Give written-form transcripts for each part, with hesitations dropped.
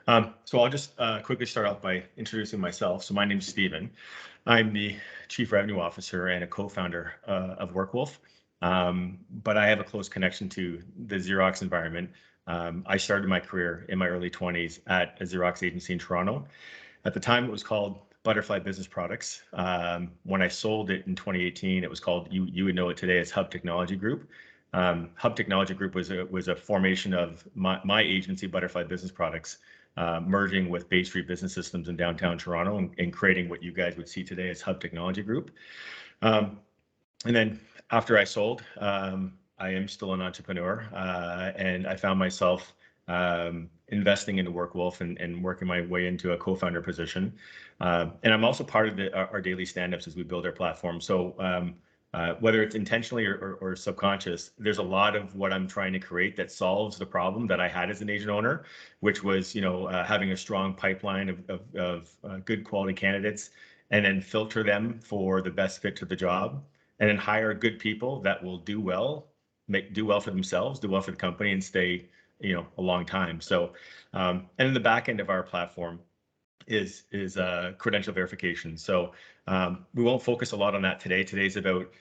So I'll just quickly start off by introducing myself. So my name is Stephen. I'm the Chief Revenue Officer and a co-founder of WorkWolf. But I have a close connection to the Xerox environment. I started my career in my early 20s at a Xerox agency in Toronto. At the time, it was called Butterfly Business Products. When I sold it in 2018, it was called, you would know it today as Hub Technology Group. Hub Technology Group was a formation of my agency, Butterfly Business Products, merging with Bay Street Business Systems in downtown Toronto and creating what you guys would see today as Hub Technology Group. And then after I sold, I am still an entrepreneur, and I found myself investing into WorkWolf and working my way into a co-founder position. And I'm also part of our daily stand-ups as we build our platform. So whether it's intentionally or subconscious, there's a lot of what I'm trying to create that solves the problem that I had as an agent owner, which was, having a strong pipeline of good quality candidates, and then filter them for the best fit to the job, and then hire good people that will do well for themselves, do well for the company, and stay, a long time. So, and in the back end of our platform is credential verification. So we won't focus a lot on that today. Today's about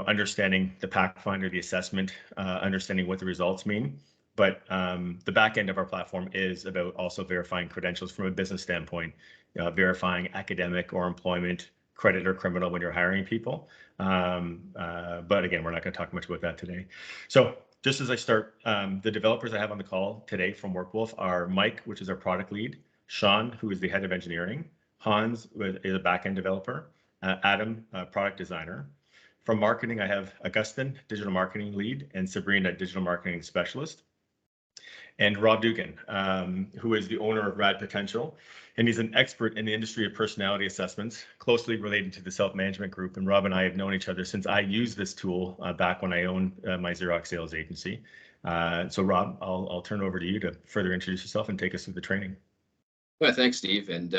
understanding the Packfinder, the assessment, understanding what the results mean. But the back end of our platform is about also verifying credentials from a business standpoint, verifying academic or employment, credit or criminal when you're hiring people. But again, we're not going to talk much about that today. So just as I start, the developers I have on the call today from WorkWolf are Mike, which is our product lead, Sean, who is the head of engineering, Hans is a back-end developer, Adam, product designer. From marketing, I have Augustin, digital marketing lead, and Sabrina, digital marketing specialist. And Rob Dougan, who is the owner of Rad Potential, and he's an expert in the industry of personality assessments, closely related to the self-management group. And Rob and I have known each other since I used this tool back when I owned my Xerox sales agency. So Rob, I'll turn it over to you to further introduce yourself and take us through the training. Well, thanks, Steve. And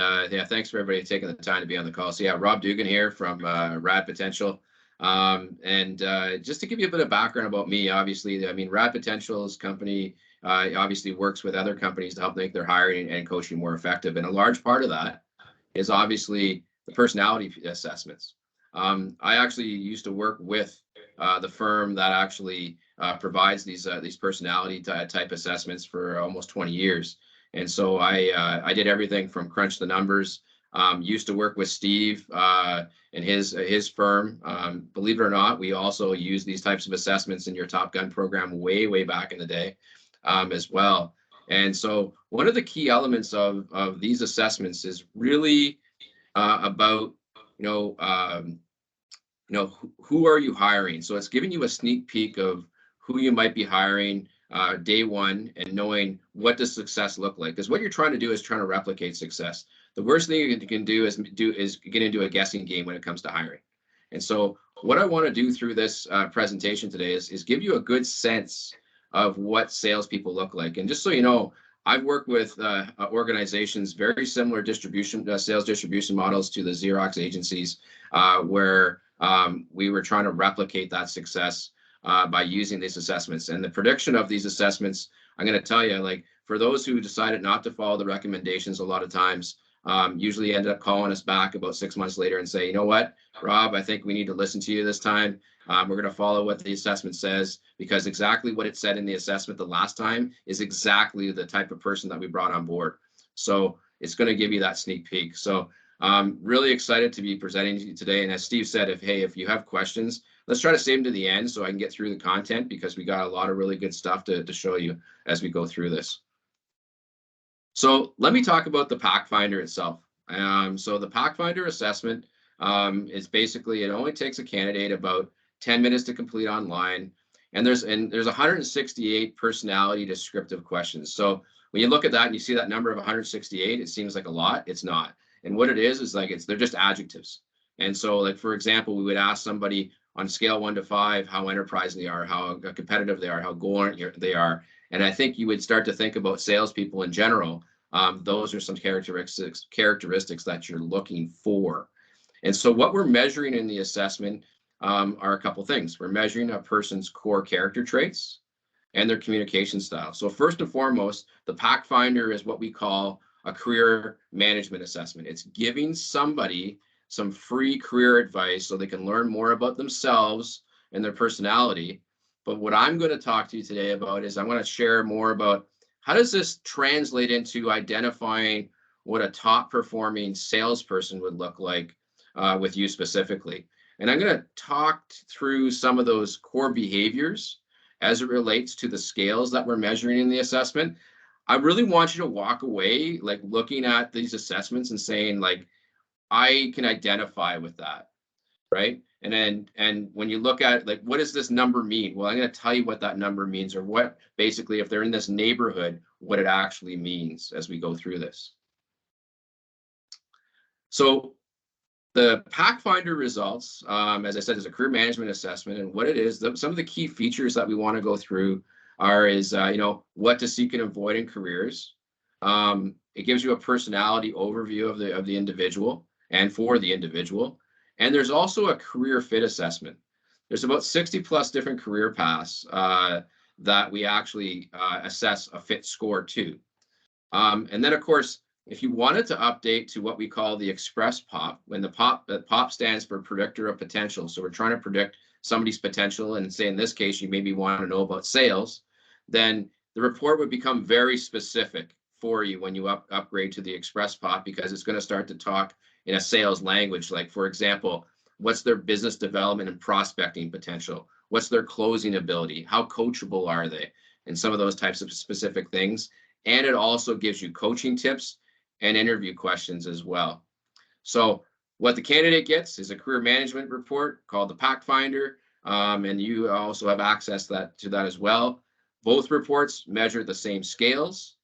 thanks for everybody taking the time to be on the call. So yeah, Rob Dougan here from Rad Potential. And just to give you a bit of background about me, obviously, Rad Potential's company obviously works with other companies to help make their hiring and coaching more effective. And a large part of that is obviously the personality assessments. I actually used to work with the firm that actually provides these personality type assessments for almost 20 years. And so I did everything from crunch the numbers. Used to work with Steve and his firm. Believe it or not, we also use these types of assessments in your Top Gun program way back in the day as well. And so one of the key elements of these assessments is really about who are you hiring. So it's giving you a sneak peek of who you might be hiring day one, and knowing what does success look like, because what you're trying to do is trying to replicate success. The worst thing you can do is get into a guessing game when it comes to hiring. And so what I want to do through this presentation today is give you a good sense of what salespeople look like. And just so you know, I've worked with organizations very similar sales distribution models to the Xerox agencies, where we were trying to replicate that success by using these assessments. And the prediction of these assessments, I'm going to tell you, like, for those who decided not to follow the recommendations, a lot of times usually end up calling us back about 6 months later and say, you know what, Rob, I think we need to listen to you this time. We're going to follow what the assessment says, because exactly what it said in the assessment the last time is exactly the type of person that we brought on board. So it's going to give you that sneak peek. So I'm really excited to be presenting to you today. And as Steve said, if you have questions, let's try to save them to the end so I can get through the content, because we got a lot of really good stuff to show you as we go through this. So let me talk about the Packfinder itself. So the Packfinder assessment is basically, it only takes a candidate about 10 minutes to complete online. And there's 168 personality descriptive questions. So when you look at that and you see that number of 168, it seems like a lot. It's not. And what it is like, they're just adjectives. And so, like, for example, we would ask somebody on scale 1 to 5 how enterprising they are, how competitive they are, how going they are. And I think you would start to think about salespeople in general. Those are some characteristics that you're looking for. And so what we're measuring in the assessment are a couple things. We're measuring a person's core character traits, and their communication style. So first and foremost, the Packfinder is what we call a career management assessment. It's giving somebody some free career advice so they can learn more about themselves and their personality. But what I'm going to talk to you today about is I want to share more about how does this translate into identifying what a top performing salesperson would look like with you specifically. And I'm going to talk through some of those core behaviors as it relates to the scales that we're measuring in the assessment. I really want you to walk away like looking at these assessments and saying like, I can identify with that, right? And when you look at like, what does this number mean? Well, I'm going to tell you what that number means, or what basically, if they're in this neighborhood, what it actually means as we go through this. So the Packfinder results, as I said, is a career management assessment, and what it is, some of the key features that we want to go through is what to seek and avoid in careers. It gives you a personality overview of the individual and for the individual. And there's also a career fit assessment. There's about 60 plus different career paths that we actually assess a fit score to. And then, of course, if you wanted to update to what we call the express POP, when the POP stands for predictor of potential. So we're trying to predict somebody's potential, and say in this case, you maybe want to know about sales, then the report would become very specific for you when you upgrade to the express POP, because it's going to start to talk in a sales language. Like, for example, what's their business development and prospecting potential? What's their closing ability? How coachable are they? And some of those types of specific things. And it also gives you coaching tips and interview questions as well. So what the candidate gets is a career management report called the Packfinder, and you also have access to that as well. Both reports measure the same scales,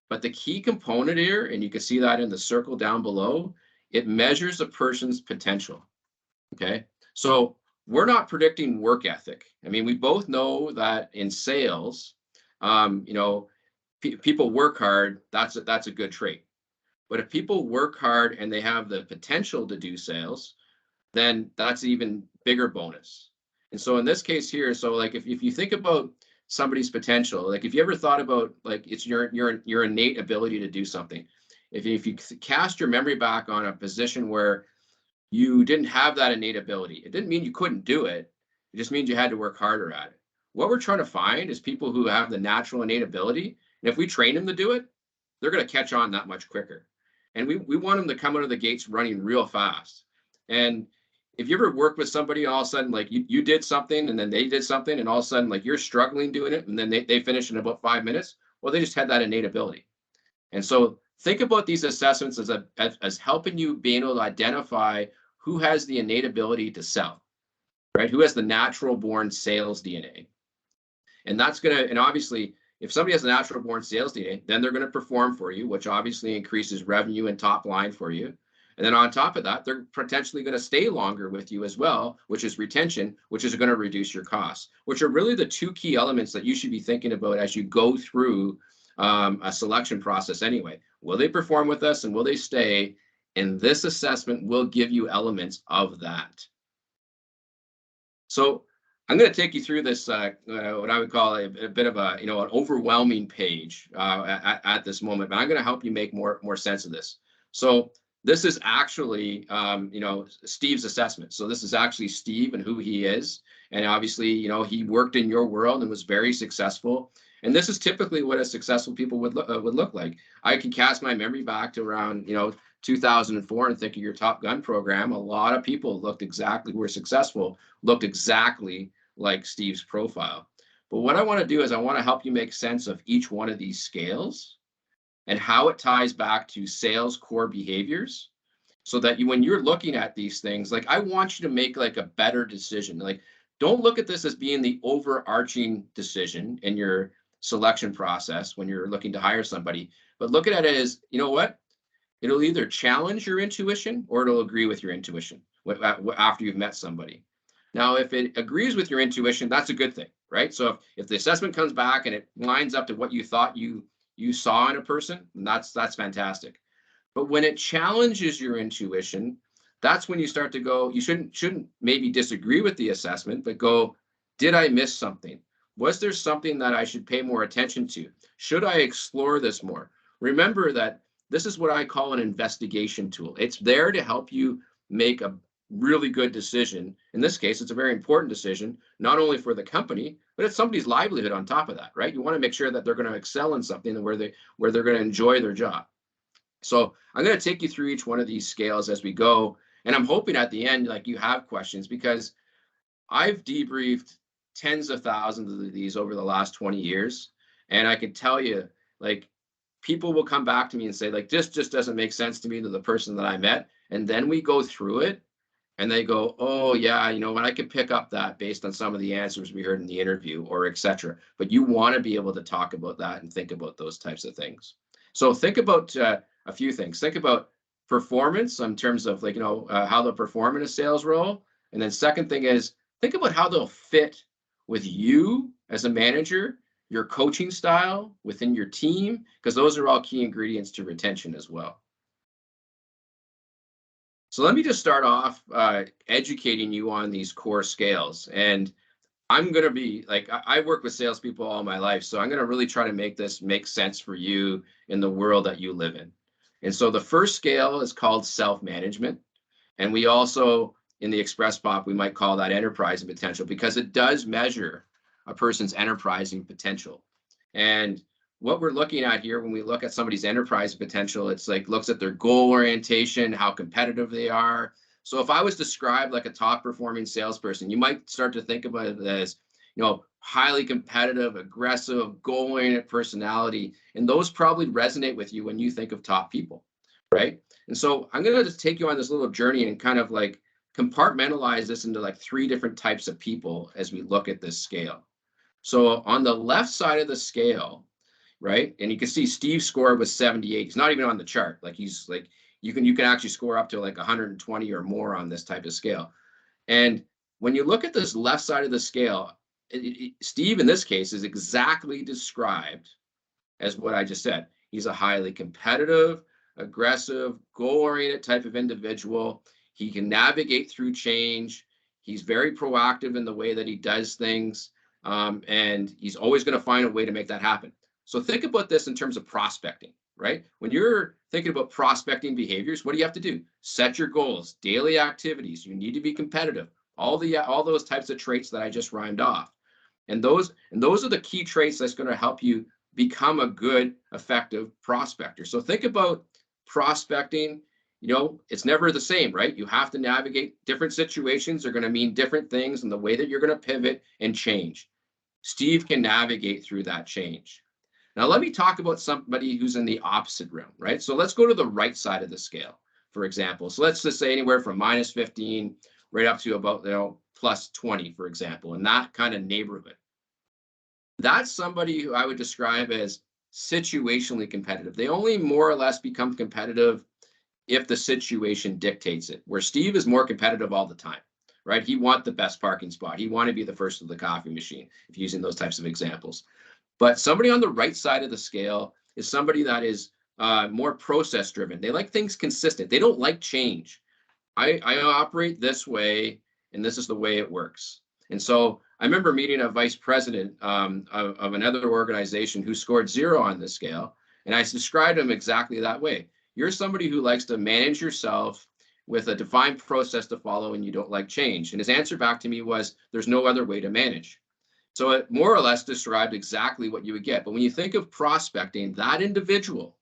but the key component here, and you can see that in the circle down below, it measures a person's potential. Okay, so we're not predicting work ethic. I mean, we both know that in sales, people work hard. That's a good trait. But if people work hard and they have the potential to do sales, then that's an even bigger bonus. And so in this case here, so like if you think about somebody's potential, like if you ever thought about like it's your innate ability to do something, if you cast your memory back on a position where you didn't have that innate ability, it didn't mean you couldn't do it. It just means you had to work harder at it. What we're trying to find is people who have the natural innate ability, and if we train them to do it, they're going to catch on that much quicker. And we want them to come out of the gates running real fast. And if you ever work with somebody, all of a sudden, like you did something and then they did something, and all of a sudden, like you're struggling doing it, and then they finish in about 5 minutes, well, they just had that innate ability. And so think about these assessments as helping you being able to identify who has the innate ability to sell, right? Who has the natural born sales DNA. And that's going to, and obviously, if somebody has a natural born sales DNA, then they're going to perform for you, which obviously increases revenue and top line for you. And then on top of that, they're potentially going to stay longer with you as well, which is retention, which is going to reduce your costs, which are really the two key elements that you should be thinking about as you go through a selection process anyway. Will they perform with us and will they stay? And this assessment will give you elements of that. So I'm going to take you through this, what I would call a bit of an overwhelming page at this moment, but I'm going to help you make more sense of this. So this is actually, Steve's assessment. So this is actually Steve and who he is. And obviously, he worked in your world and was very successful. And this is typically what a successful people would look like. I can cast my memory back to around, 2004 and think of your Top Gun program. A lot of people who were successful, looked exactly like Steve's profile. But what I want to do is I want to help you make sense of each one of these scales and how it ties back to sales core behaviors, so that when you're looking at these things, like I want you to make like a better decision. Like, don't look at this as being the overarching decision in your selection process when you're looking to hire somebody, but look at it as, you know what? It'll either challenge your intuition or it'll agree with your intuition after you've met somebody. Now, if it agrees with your intuition, that's a good thing, right? So if the assessment comes back and it lines up to what you thought you saw in a person, that's fantastic. But when it challenges your intuition, that's when you start to go, you shouldn't maybe disagree with the assessment, but go, did I miss something? Was there something that I should pay more attention to? Should I explore this more? Remember that this is what I call an investigation tool. It's there to help you make a really good decision. In this case, it's a very important decision, not only for the company, but it's somebody's livelihood on top of that, right? You want to make sure that they're going to excel in something where they're going to enjoy their job. So I'm going to take you through each one of these scales as we go. And I'm hoping at the end, like, you have questions, because I've debriefed tens of thousands of these over the last 20 years. And I can tell you, like, people will come back to me and say, like, this just doesn't make sense to me, to the person that I met. And then we go through it and they go, oh yeah, you know what, I can pick up that based on some of the answers we heard in the interview, or etc. But you want to be able to talk about that and think about those types of things. So think about a few things. Think about performance in terms of, like, how they'll perform in a sales role. And then second thing is, think about how they'll fit with you as a manager, your coaching style within your team, because those are all key ingredients to retention as well. So let me just start off educating you on these core scales. And I'm going to be like, I work with salespeople all my life, so I'm going to really try to make this make sense for you in the world that you live in. And so the first scale is called self-management. And we also, in the Express Pop, we might call that enterprising potential, because it does measure a person's enterprising potential. And what we're looking at here, when we look at somebody's enterprise potential, it's like, looks at their goal orientation, how competitive they are. So if I was described like a top performing salesperson, you might start to think about it as, highly competitive, aggressive, goal-oriented personality. And those probably resonate with you when you think of top people, right? And so I'm going to just take you on this little journey and kind of like compartmentalize this into like 3 different types of people as we look at this scale. So on the left side of the scale, right, and you can see Steve's score was 78. He's not even on the chart. Like, he's like, you can actually score up to like 120 or more on this type of scale. And when you look at this left side of the scale, Steve in this case is exactly described as what I just said. He's a highly competitive, aggressive, goal-oriented type of individual. He can navigate through change. He's very proactive in the way that he does things. And he's always going to find a way to make that happen. So think about this in terms of prospecting, right? When you're thinking about prospecting behaviors, what do you have to do? Set your goals, daily activities. You need to be competitive. All those types of traits that I just rhymed off. And those are the key traits that's going to help you become a good, effective prospector. So think about prospecting. It's never the same, right? You have to navigate different situations. They're going to mean different things, and the way that you're going to pivot and change. Steve can navigate through that change. Now, let me talk about somebody who's in the opposite realm, right? So let's go to the right side of the scale, for example. So let's just say anywhere from -15 right up to about, +20, for example, in that kind of neighborhood. That's somebody who I would describe as situationally competitive. They only more or less become competitive if the situation dictates it, where Steve is more competitive all the time, right? He wants the best parking spot. He wants to be the first to the coffee machine, if using those types of examples. But somebody on the right side of the scale is somebody that is more process driven. They like things consistent. They don't like change. I operate this way, and this is the way it works. And so I remember meeting a vice president of another organization who scored 0 on this scale. And I described him exactly that way. You're somebody who likes to manage yourself with a defined process to follow, and you don't like change. And his answer back to me was, there's no other way to manage. So it more or less described exactly what you would get. But when you think of prospecting, that individual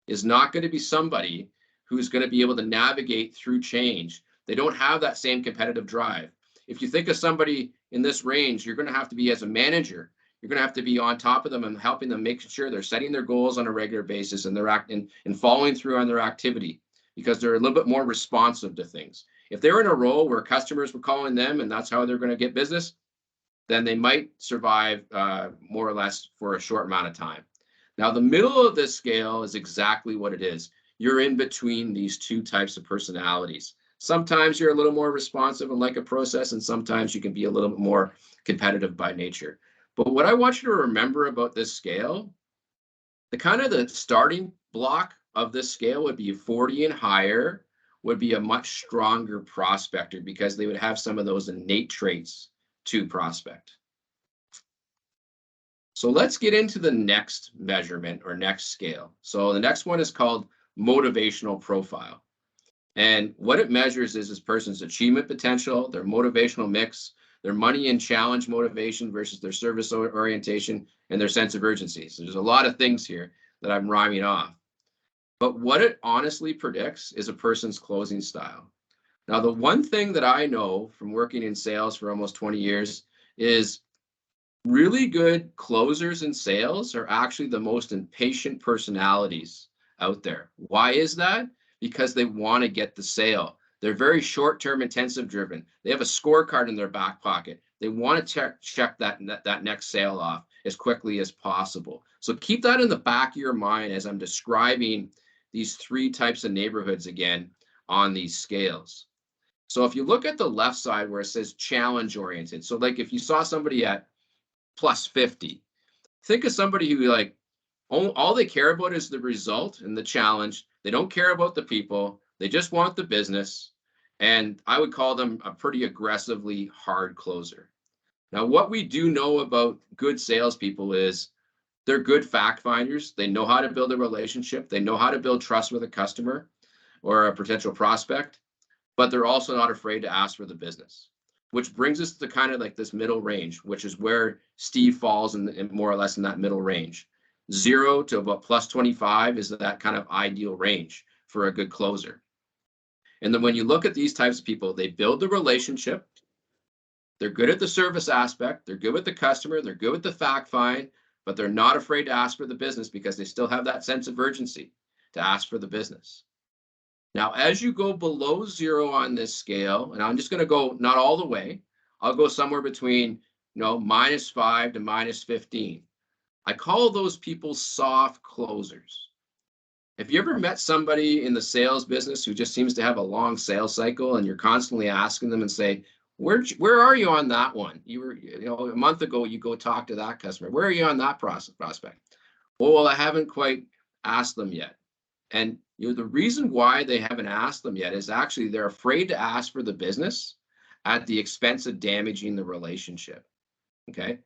is not going to be somebody who's going to be able to navigate through change. They don't have that same competitive drive. If you think of somebody in this range, you're going to have to be, as a manager, you're going to have to be on top of them and helping them, make sure they're setting their goals on a regular basis, and they're acting and following through on their activity, because they're a little bit more responsive to things. If they're in a role where customers were calling them and that's how they're going to get business, then they might survive more or less for a short amount of time. Now, the middle of this scale is exactly what it is. You're in between these 2 types of personalities. Sometimes you're a little more responsive and like a process, and sometimes you can be a little bit more competitive by nature. But what I want you to remember about this scale, the starting block of this scale would be 40 and higher, would be a much stronger prospector, because they would have some of those innate traits to prospect. So let's get into the next measurement or next scale. So the next one is called Motivational Profile. And what it measures is this person's achievement potential, their motivational mix, their money and challenge motivation versus their service orientation, and their sense of urgency. So there's a lot of things here that I'm rhyming off. But what it honestly predicts is a person's closing style. Now, the one thing that I know from working in sales for almost 20 years is really good closers in sales are actually the most impatient personalities out there. Why is that? Because they want to get the sale. They're very short-term, intensive driven. They have a scorecard in their back pocket. They want to check that next sale off as quickly as possible. So keep that in the back of your mind as I'm describing these three types of neighborhoods again on these scales. So if you look at the left side where it says challenge oriented, so like if you saw somebody at plus 50, think of somebody who like all they care about is the result and the challenge. They don't care about the people. They just want the business. And I would call them a pretty aggressively hard closer. Now, what we do know about good salespeople is they're good fact finders. They know how to build a relationship. They know how to build trust with a customer or a potential prospect, but they're also not afraid to ask for the business, which brings us to kind of like this middle range, which is where Steve falls in more or less in that middle range. 0 to about plus 25 is that kind of ideal range for a good closer. And then when you look at these types of people, they build the relationship. They're good at the service aspect. They're good with the customer. They're good with the fact find, but they're not afraid to ask for the business because they still have that sense of urgency to ask for the business. Now, as you go below 0 on this scale, and I'm just going to go not all the way, I'll go somewhere between, -5 to -15. I call those people soft closers. Have you ever met somebody in the sales business who just seems to have a long sales cycle and you're constantly asking them and say, where are you on that one? You were, a month ago, you go talk to that customer. Where are you on that prospect? Well, I haven't quite asked them yet. And the reason why they haven't asked them yet is actually they're afraid to ask for the business at the expense of damaging the relationship. Okay.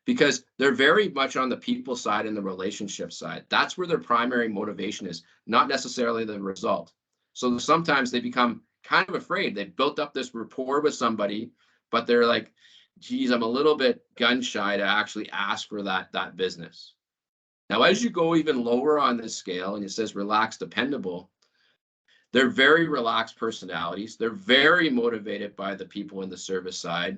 Because they're very much on the people side and the relationship side. That's where their primary motivation is, not necessarily the result. So sometimes they become kind of afraid. They've built up this rapport with somebody, but they're like, geez, I'm a little bit gun shy to actually ask for that business. Now, as you go even lower on this scale, and it says relaxed, dependable, they're very relaxed personalities. They're very motivated by the people in the service side.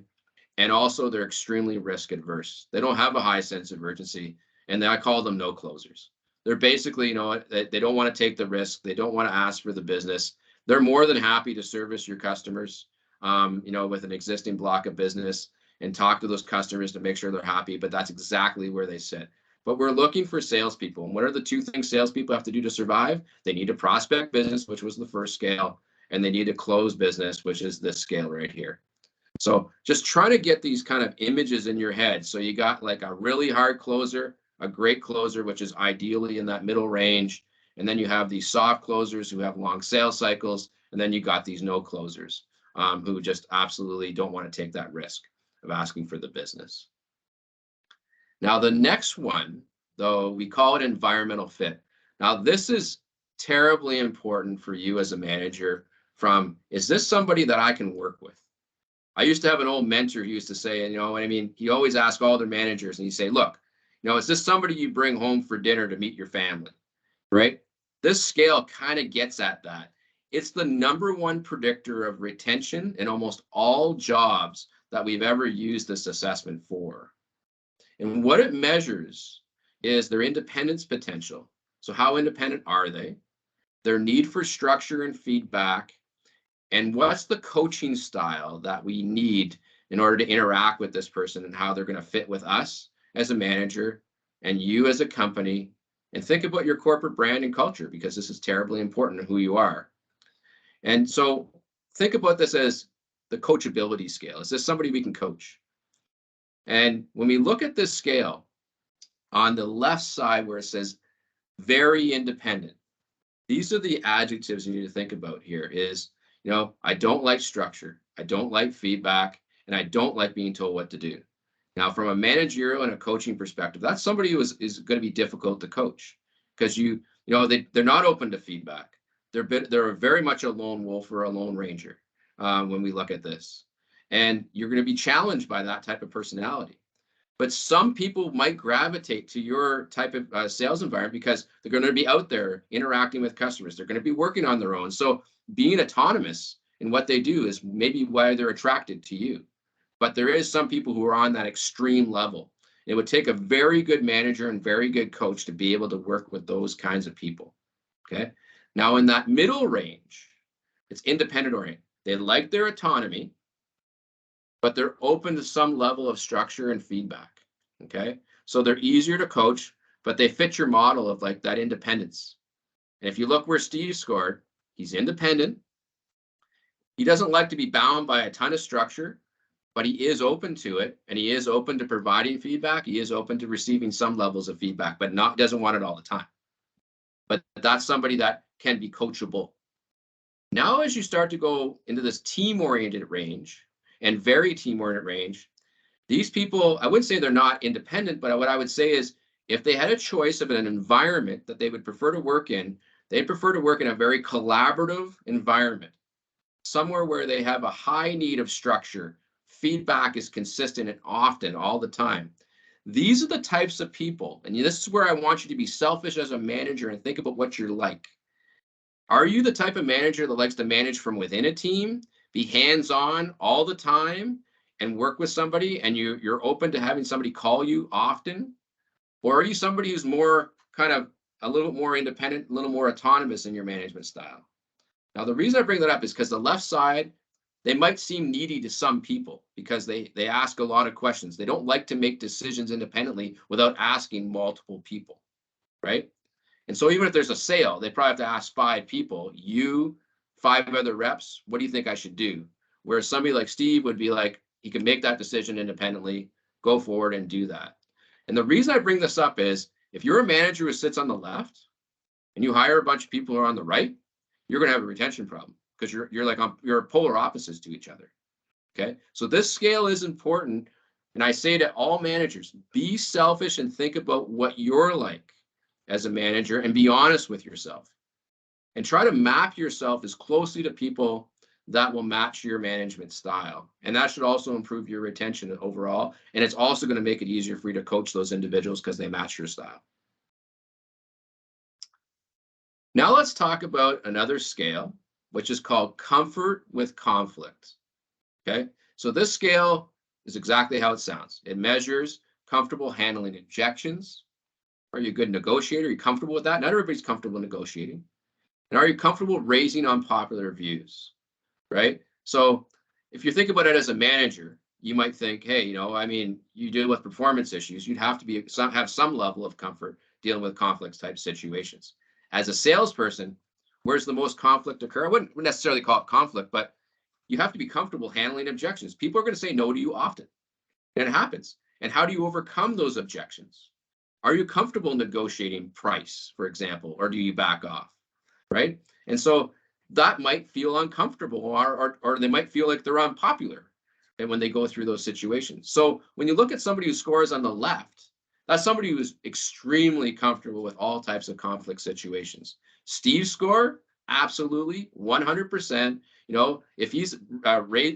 And also they're extremely risk adverse. They don't have a high sense of urgency. And I call them no closers. They're basically, they don't want to take the risk. They don't want to ask for the business. They're more than happy to service your customers, with an existing block of business and talk to those customers to make sure they're happy. But that's exactly where they sit. But we're looking for salespeople. And what are the two things salespeople have to do to survive? They need to prospect business, which was the first scale, and they need to close business, which is this scale right here. So just try to get these kind of images in your head. So you got like a really hard closer, a great closer, which is ideally in that middle range. And then you have these soft closers who have long sales cycles. And then you got these no closers who just absolutely don't want to take that risk of asking for the business. Now, the next one, though, we call it environmental fit. Now, this is terribly important for you as a manager is this somebody that I can work with? I used to have an old mentor who used to say, he always asked all their managers and he'd say, look, is this somebody you bring home for dinner to meet your family, right? This scale kind of gets at that. It's the #1 predictor of retention in almost all jobs that we've ever used this assessment for. And what it measures is their independence potential. So how independent are they? Their need for structure and feedback. And what's the coaching style that we need in order to interact with this person and how they're going to fit with us as a manager and you as a company? And think about your corporate brand and culture, because this is terribly important to who you are. And so think about this as the coachability scale. Is this somebody we can coach? And when we look at this scale on the left side where it says very independent, these are the adjectives you need to think about here is, I don't like structure, I don't like feedback, and I don't like being told what to do. Now, from a managerial and a coaching perspective, that's somebody who is going to be difficult to coach because they're not open to feedback. They're very much a lone wolf or a lone ranger when we look at this, and you're going to be challenged by that type of personality. But some people might gravitate to your type of sales environment because they're going to be out there interacting with customers. They're going to be working on their own. So being autonomous in what they do is maybe why they're attracted to you. But there is some people who are on that extreme level. It would take a very good manager and very good coach to be able to work with those kinds of people. Okay. Now, in that middle range, it's independent oriented. They like their autonomy, but they're open to some level of structure and feedback. Okay. So they're easier to coach, but they fit your model of like that independence. And if you look where Steve scored, he's independent. He doesn't like to be bound by a ton of structure, but he is open to it, and he is open to providing feedback. He is open to receiving some levels of feedback, but doesn't want it all the time. But that's somebody that can be coachable. Now, as you start to go into this team-oriented range and very team-oriented range, these people, I wouldn't say they're not independent, but what I would say is if they had a choice of an environment that they would prefer to work in, they'd prefer to work in a very collaborative environment, somewhere where they have a high need of structure. Feedback is consistent and often all the time. These are the types of people, and this is where I want you to be selfish as a manager and think about what you're like. Are you the type of manager that likes to manage from within a team, be hands-on all the time, and work with somebody, and you're open to having somebody call you often? Or are you somebody who's more kind of a little more independent, a little more autonomous in your management style? Now, the reason I bring that up is because the left side, they might seem needy to some people because they ask a lot of questions. They don't like to make decisions independently without asking multiple people, right? And so even if there's a sale, they probably have to ask 5 people, you, 5 other reps, what do you think I should do? Whereas somebody like Steve would be like, he can make that decision independently, go forward and do that. And the reason I bring this up is if you're a manager who sits on the left and you hire a bunch of people who are on the right, you're going to have a retention problem because you're polar opposites to each other. Okay. So this scale is important. And I say to all managers, be selfish and think about what you're like as a manager and be honest with yourself and try to map yourself as closely to people that will match your management style. And that should also improve your retention overall. And it's also going to make it easier for you to coach those individuals because they match your style. Now let's talk about another scale, which is called comfort with conflict. Okay, so this scale is exactly how it sounds. It measures comfortable handling objections. Are you a good negotiator? Are you comfortable with that? Not everybody's comfortable negotiating. And are you comfortable raising unpopular views, right? So if you think about it as a manager, you might think, hey, you deal with performance issues. You'd have to have some level of comfort dealing with conflicts type situations. As a salesperson, where's the most conflict occur? I wouldn't necessarily call it conflict, but you have to be comfortable handling objections. People are going to say no to you often, and it happens. And how do you overcome those objections? Are you comfortable negotiating price, for example, or do you back off, right? And so that might feel uncomfortable, or they might feel like they're unpopular and when they go through those situations. So when you look at somebody who scores on the left, that's somebody who's extremely comfortable with all types of conflict situations. Steve's score, absolutely, 100%. If he's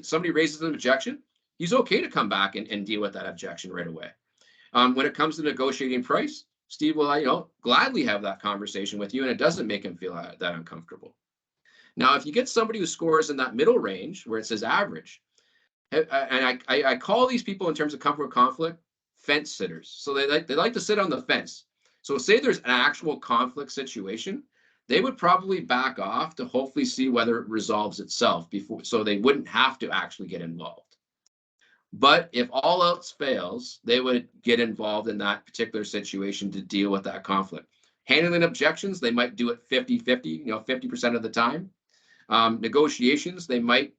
somebody raises an objection, he's okay to come back and deal with that objection right away. When it comes to negotiating price, Steve will, gladly have that conversation with you, and it doesn't make him feel that uncomfortable. Now, if you get somebody who scores in that middle range where it says average, and I call these people in terms of comfort with conflict, fence sitters. So they like to sit on the fence. So say there's an actual conflict situation, they would probably back off to hopefully see whether it resolves itself before, so they wouldn't have to actually get involved. But if all else fails, they would get involved in that particular situation to deal with that conflict. Handling objections, they might do it 50-50, 50% of the time. Negotiations, they might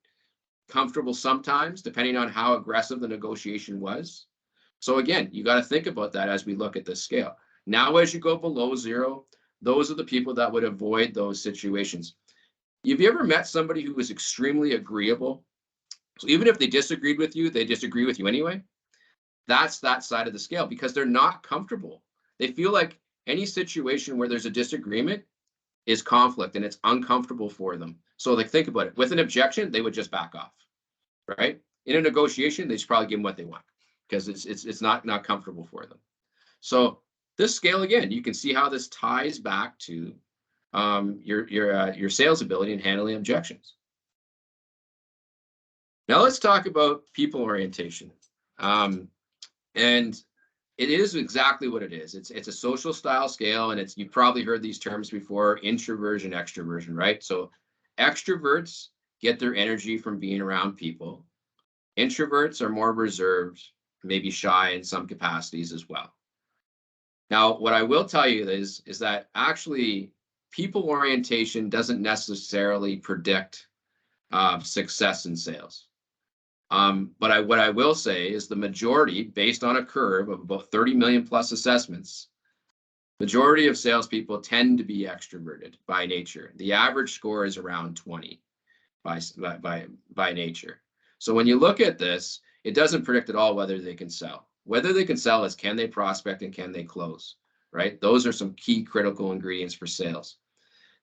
comfortable sometimes, depending on how aggressive the negotiation was. So again, you got to think about that as we look at this scale. Now, as you go below 0, those are the people that would avoid those situations. Have you ever met somebody who was extremely agreeable? So even if they disagreed with you, they disagree with you anyway. That's that side of the scale, because they're not comfortable. They feel like any situation where there's a disagreement is conflict, and it's uncomfortable for them. So like, think about it. With an objection, they would just back off, right? In a negotiation, they just probably give them what they want, because it's not comfortable for them. So this scale, again, you can see how this ties back to your sales ability and handling objections. Now let's talk about people orientation. And it is exactly what it is. It's a social style scale, and you've probably heard these terms before: introversion, extroversion, right? So extroverts get their energy from being around people. Introverts are more reserved, maybe shy in some capacities as well. Now, what I will tell you is that actually people orientation doesn't necessarily predict success in sales. But what I will say is the majority, based on a curve of about 30 million plus assessments, majority of salespeople tend to be extroverted by nature. The average score is around 20 by nature. So when you look at this, it doesn't predict at all whether they can sell. Whether they can sell is, can they prospect and can they close, right? Those are some key critical ingredients for sales.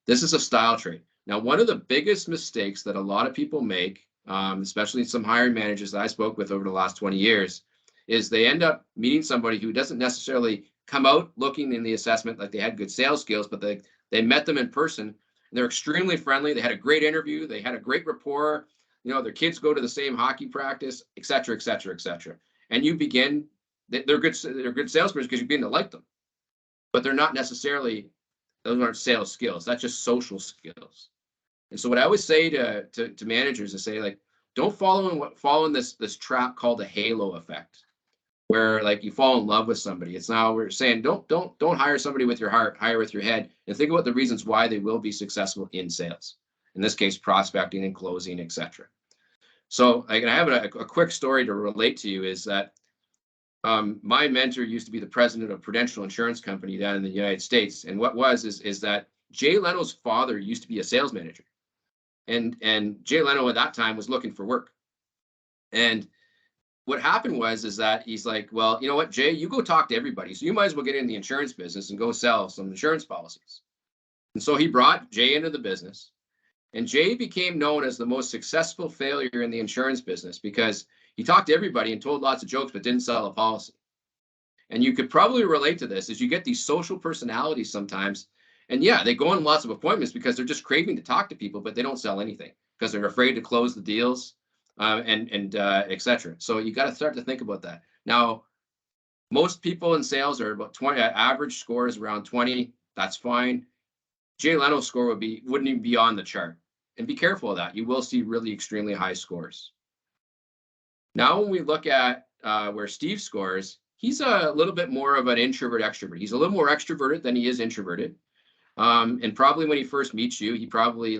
This is a style trait. Now, one of the biggest mistakes that a lot of people make, especially some hiring managers that I spoke with over the last 20 years, is they end up meeting somebody who doesn't necessarily come out looking in the assessment like they had good sales skills, but they met them in person, and they're extremely friendly. They had a great interview. They had a great rapport. You know, their kids go to the same hockey practice, et cetera, et cetera, et cetera. And you begin, they're good salespersons because you begin to like them, but they're not necessarily, those aren't sales skills. That's just social skills. And so what I always say to managers is say, like, don't follow in this trap called a halo effect, where like you fall in love with somebody. It's now we're saying don't hire somebody with your heart, hire with your head, and think about the reasons why they will be successful in sales. In this case, prospecting and closing, etc. So I have a quick story to relate to you, is that my mentor used to be the president of Prudential Insurance Company down in the United States. And what is that Jay Leno's father used to be a sales manager. And Jay Leno at that time was looking for work. And what happened is that he's like, well, you know what, Jay, you go talk to everybody. So you might as well get in the insurance business and go sell some insurance policies. And so he brought Jay into the business. And Jay became known as the most successful failure in the insurance business because he talked to everybody and told lots of jokes, but didn't sell a policy. And you could probably relate to this, as you get these social personalities sometimes. And yeah, they go on lots of appointments because they're just craving to talk to people, but they don't sell anything because they're afraid to close the deals and et cetera. So you got to start to think about that. Now, most people in sales are about 20, average score is around 20. That's fine. Jay Leno's score wouldn't even be on the chart. And be careful of that. You will see really extremely high scores. Now, when we look at where Steve scores, he's a little bit more of an introvert extrovert. He's a little more extroverted than he is introverted. And probably when he first meets you, he probably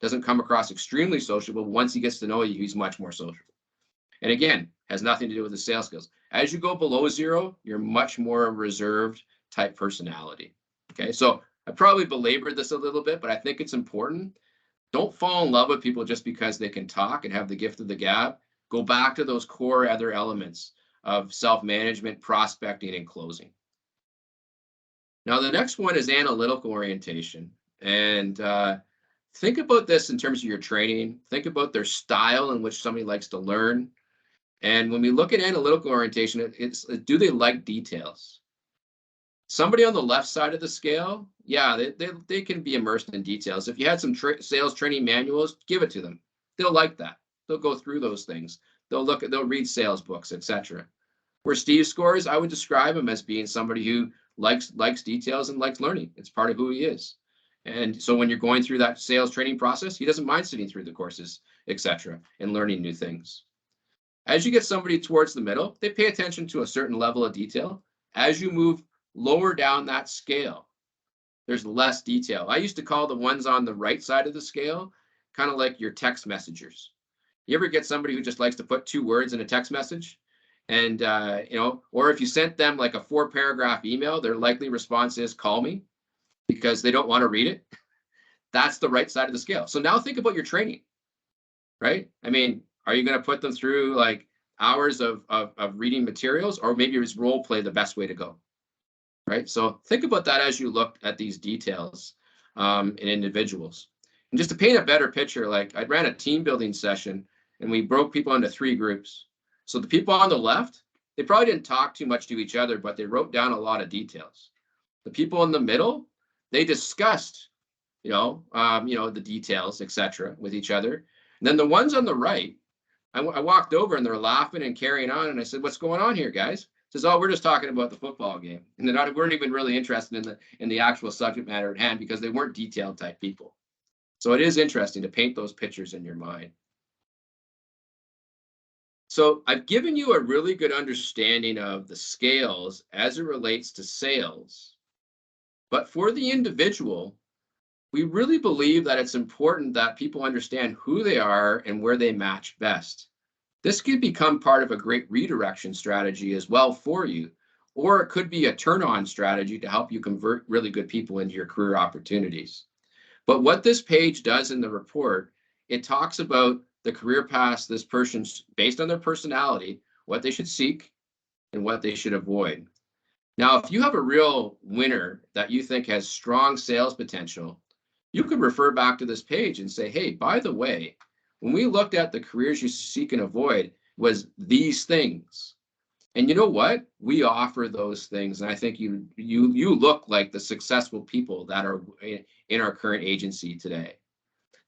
doesn't come across extremely sociable. Once he gets to know you, he's much more sociable. And again, has nothing to do with the sales skills. As you go below 0, you're much more reserved type personality. Okay, so I probably belabored this a little bit, but I think it's important. Don't fall in love with people just because they can talk and have the gift of the gab. Go back to those core other elements of self-management, prospecting, and closing. Now, the next one is analytical orientation. And think about this in terms of your training. Think about their style in which somebody likes to learn. And when we look at analytical orientation, it's do they like details? Somebody on the left side of the scale, yeah, they can be immersed in details. If you had some sales training manuals, give it to them. They'll like that. They'll go through those things. They'll read sales books, etc. Where Steve scores, I would describe him as being somebody who likes details and likes learning. It's part of who he is. And so when you're going through that sales training process, he doesn't mind sitting through the courses, etc., and learning new things. As you get somebody towards the middle, they pay attention to a certain level of detail. As you move lower down that scale, there's less detail. I used to call the ones on the right side of the scale kind of like your text messengers. You ever get somebody who just likes to put 2 words in a text message? And, or if you sent them like a 4-paragraph email, their likely response is call me, because they don't want to read it. That's the right side of the scale. So now think about your training, right? I mean, are you going to put them through like hours of reading materials, or maybe is role play the best way to go, right? So think about that as you look at these details in individuals. And just to paint a better picture, like I ran a team building session and we broke people into 3 groups. So the people on the left, they probably didn't talk too much to each other, but they wrote down a lot of details. The people in the middle, they discussed, the details, etc., with each other. And then the ones on the right, I walked over and they're laughing and carrying on. And I said, "What's going on here, guys?" Says, "Oh, we're just talking about the football game." And they weren't even really interested in the actual subject matter at hand because they weren't detailed type people. So it is interesting to paint those pictures in your mind. So I've given you a really good understanding of the scales as it relates to sales. But for the individual, we really believe that it's important that people understand who they are and where they match best. This could become part of a great redirection strategy as well for you, or it could be a turn-on strategy to help you convert really good people into your career opportunities. But what this page does in the report, it talks about the career paths this person's based on their personality, what they should seek and what they should avoid. Now, if you have a real winner that you think has strong sales potential, you could refer back to this page and say, "Hey, by the way, when we looked at the careers you seek and avoid was these things. And you know what? We offer those things. And I think you look like the successful people that are in our current agency today."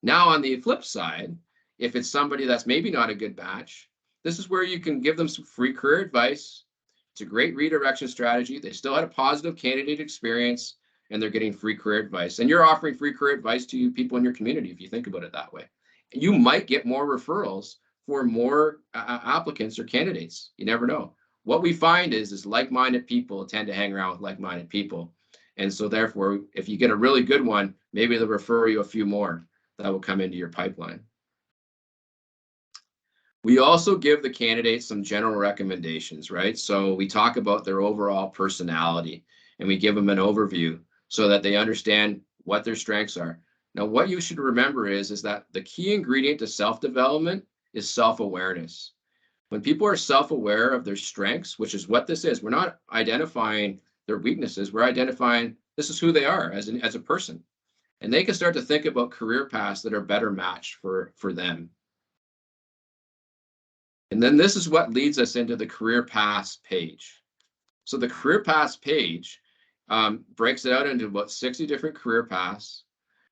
Now, on the flip side, if it's somebody that's maybe not a good match, this is where you can give them some free career advice. It's a great redirection strategy. They still had a positive candidate experience and they're getting free career advice. And you're offering free career advice to people in your community if you think about it that way. You might get more referrals for more applicants or candidates. You never know. What we find is like-minded people tend to hang around with like-minded people. And so therefore, if you get a really good one, maybe they'll refer you a few more that will come into your pipeline. We also give the candidates some general recommendations, right? So we talk about their overall personality and we give them an overview so that they understand what their strengths are. Now, what you should remember is that the key ingredient to self-development is self-awareness. When people are self-aware of their strengths, which is what this is, we're not identifying their weaknesses, we're identifying this is who they are as a person. And they can start to think about career paths that are better matched for them. And then this is what leads us into the career paths page. So the career paths page breaks it out into about 60 different career paths,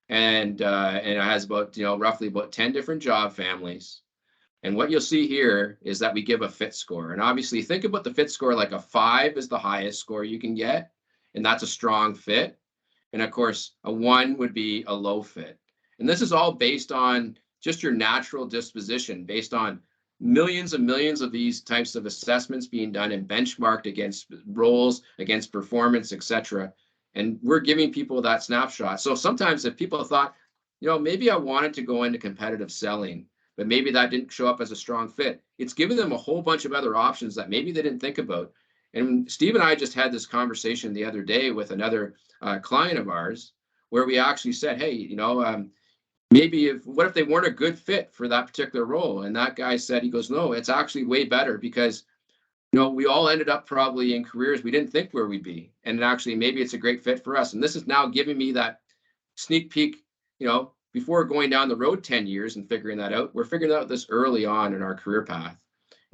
and it has about roughly about 10 different job families. And what you'll see here is that we give a fit score. And obviously, think about the fit score like a 5 is the highest score you can get, and that's a strong fit. And of course, a 1 would be a low fit. And this is all based on just your natural disposition, based on millions and millions of these types of assessments being done and benchmarked against roles, against performance, etc. And we're giving people that snapshot. So sometimes if people thought, maybe I wanted to go into competitive selling, but maybe that didn't show up as a strong fit, it's giving them a whole bunch of other options that maybe they didn't think about. And Steve and I just had this conversation the other day with another client of ours where we actually said, "Hey, maybe what if they weren't a good fit for that particular role?" And that guy said, he goes, "No, it's actually way better because, we all ended up probably in careers we didn't think where we'd be. And actually, maybe it's a great fit for us." And this is now giving me that sneak peek, before going down the road 10 years and figuring that out, we're figuring out this early on in our career path.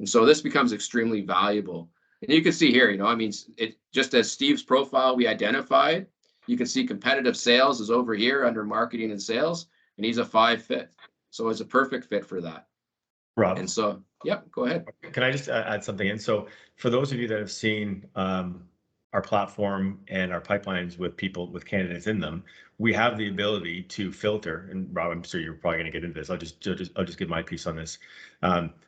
And so this becomes extremely valuable. And you can see here, it just as Steve's profile we identified, you can see competitive sales is over here under marketing and sales, and he's a 5 fit. So it's a perfect fit for that. Rob. And so, go ahead. Can I just add something in? So for those of you that have seen our platform and our pipelines with candidates in them, we have the ability to filter. And Rob, I'm sure you're probably going to get into this. I'll just give my piece on this.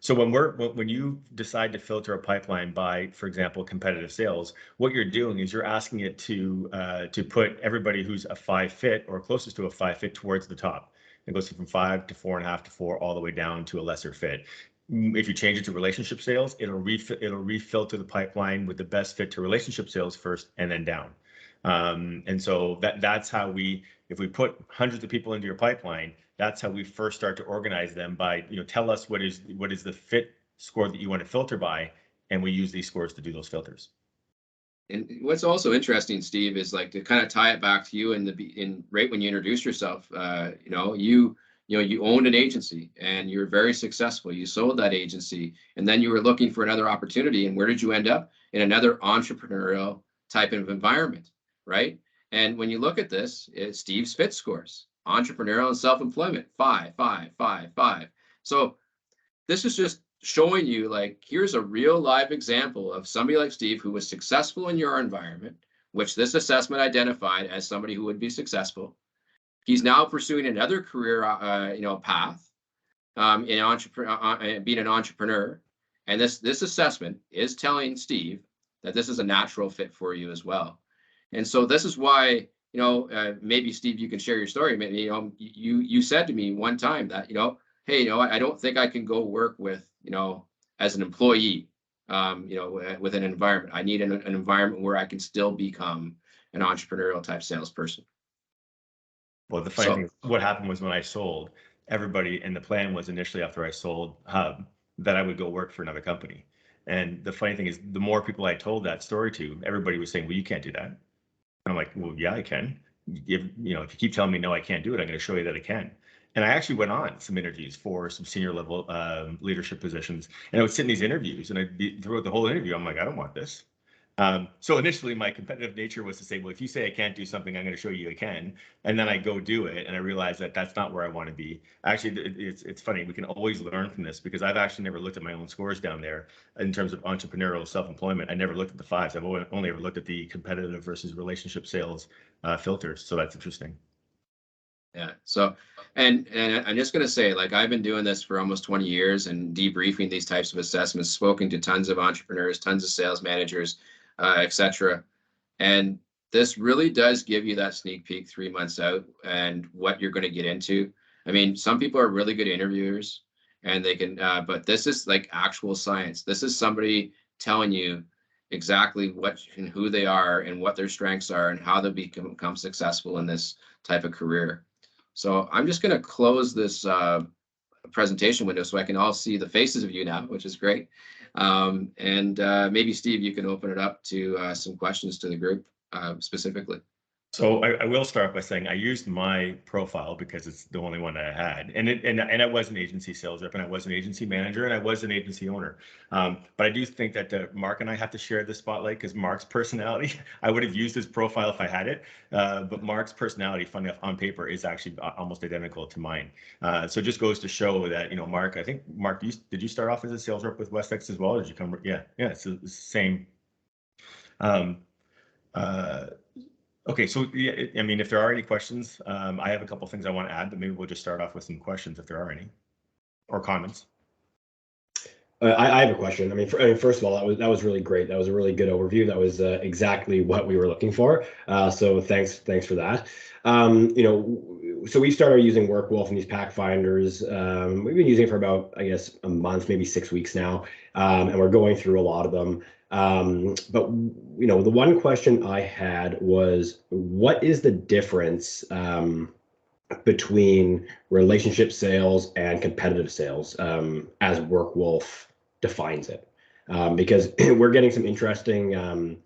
So when you decide to filter a pipeline by, for example, competitive sales, what you're doing is you're asking it to put everybody who's a 5 fit or closest to a 5 fit towards the top. It goes from 5 to 4.5 to 4 all the way down to a lesser fit. If you change it to relationship sales, it'll refilter the pipeline with the best fit to relationship sales first and then down. And so that's how if we put hundreds of people into your pipeline, that's how we first start to organize them by, tell us what is the fit score that you want to filter by, and we use these scores to do those filters. And what's also interesting, Steve, is like to kind of tie it back to you right when you introduced yourself. You owned an agency and you were very successful. You sold that agency, and then you were looking for another opportunity. And where did you end up? In another entrepreneurial type of environment, right? And when you look at this, it's Steve's FIT scores: entrepreneurial and self-employment, 5, 5, 5, 5. So this is just showing you, like, here's a real live example of somebody like Steve who was successful in your environment, which this assessment identified as somebody who would be successful. He's now pursuing another career, path in being an entrepreneur, and this assessment is telling Steve that this is a natural fit for you as well. And so this is why, maybe Steve, you can share your story. Maybe you said to me one time that hey, I don't think I can go work with, as an employee, with an environment. I need an environment where I can still become an entrepreneurial type salesperson. Well, the funny thing is, what happened was when I sold, everybody, and the plan was initially after I sold Hub, that I would go work for another company. And the funny thing is, the more people I told that story to, everybody was saying, well, you can't do that. And I'm like, well, yeah, I can. If you keep telling me, no, I can't do it, I'm going to show you that I can. And I actually went on some interviews for some senior level leadership positions. And I would sit in these interviews, and throughout the whole interview, I'm like, I don't want this. So initially, my competitive nature was to say, well, if you say I can't do something, I'm going to show you I can. And then I go do it, and I realize that that's not where I want to be. Actually, it's funny. We can always learn from this, because I've actually never looked at my own scores down there in terms of entrepreneurial self-employment. I never looked at the 5s. I've only ever looked at the competitive versus relationship sales filters. So that's interesting. Yeah. So, and I'm just going to say, like, I've been doing this for almost 20 years and debriefing these types of assessments, spoken to tons of entrepreneurs, tons of sales managers, etc. And this really does give you that sneak peek 3 months out and what you're going to get into. I mean, some people are really good interviewers and they can, but this is like actual science. This is somebody telling you exactly what and who they are and what their strengths are and how they'll become successful in this type of career. So I'm just going to close this presentation window so I can all see the faces of you now, which is great. And maybe, Steve, you can open it up to some questions to the group specifically. So I will start by saying I used my profile because it's the only one that I had, and I was an agency sales rep, and I was an agency manager, and I was an agency owner. But I do think that Mark and I have to share the spotlight, because Mark's personality, I would have used his profile if I had it, but Mark's personality, funny enough, on paper is actually almost identical to mine. So it just goes to show that, Mark, I think, Mark, did you start off as a sales rep with Westex as well, or did you come? Yeah, it's the same. Okay, so yeah, I mean, if there are any questions, I have a couple things I want to add, but maybe we'll just start off with some questions if there are any, or comments. I have a question. I mean, first of all, that was really great. That was a really good overview. That was exactly what we were looking for. So thanks for that. So we started using WorkWolf and these Packfinders. We've been using it for about, I guess, a month, maybe 6 weeks now, and we're going through a lot of them. But the one question I had was, what is the difference between relationship sales and competitive sales as WorkWolf defines it? Because we're getting some interesting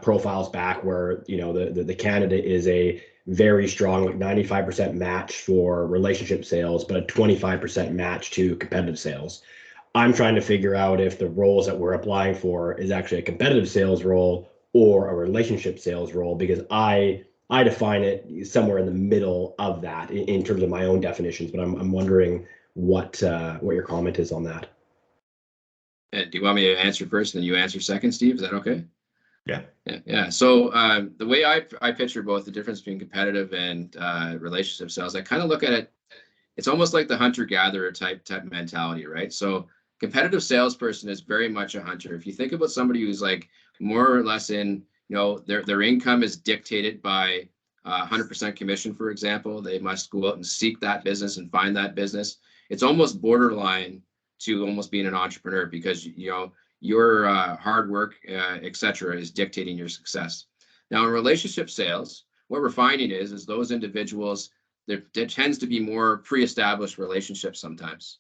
profiles back where the candidate is a very strong, like 95% match for relationship sales, but a 25% match to competitive sales. I'm trying to figure out if the roles that we're applying for is actually a competitive sales role or a relationship sales role, because I define it somewhere in the middle of that in terms of my own definitions. But I'm wondering what your comment is on that. Do you want me to answer first and then you answer second, Steve? Is that okay? Yeah. So the way I picture both the difference between competitive and relationship sales, I kind of look at it, it's almost like the hunter-gatherer type mentality, right? So competitive salesperson is very much a hunter. If you think about somebody who's like more or less in, their income is dictated by 100% commission, for example, they must go out and seek that business and find that business. It's almost borderline to almost being an entrepreneur, because your hard work, etc., is dictating your success. Now, in relationship sales, what we're finding is those individuals, there tends to be more pre-established relationships sometimes.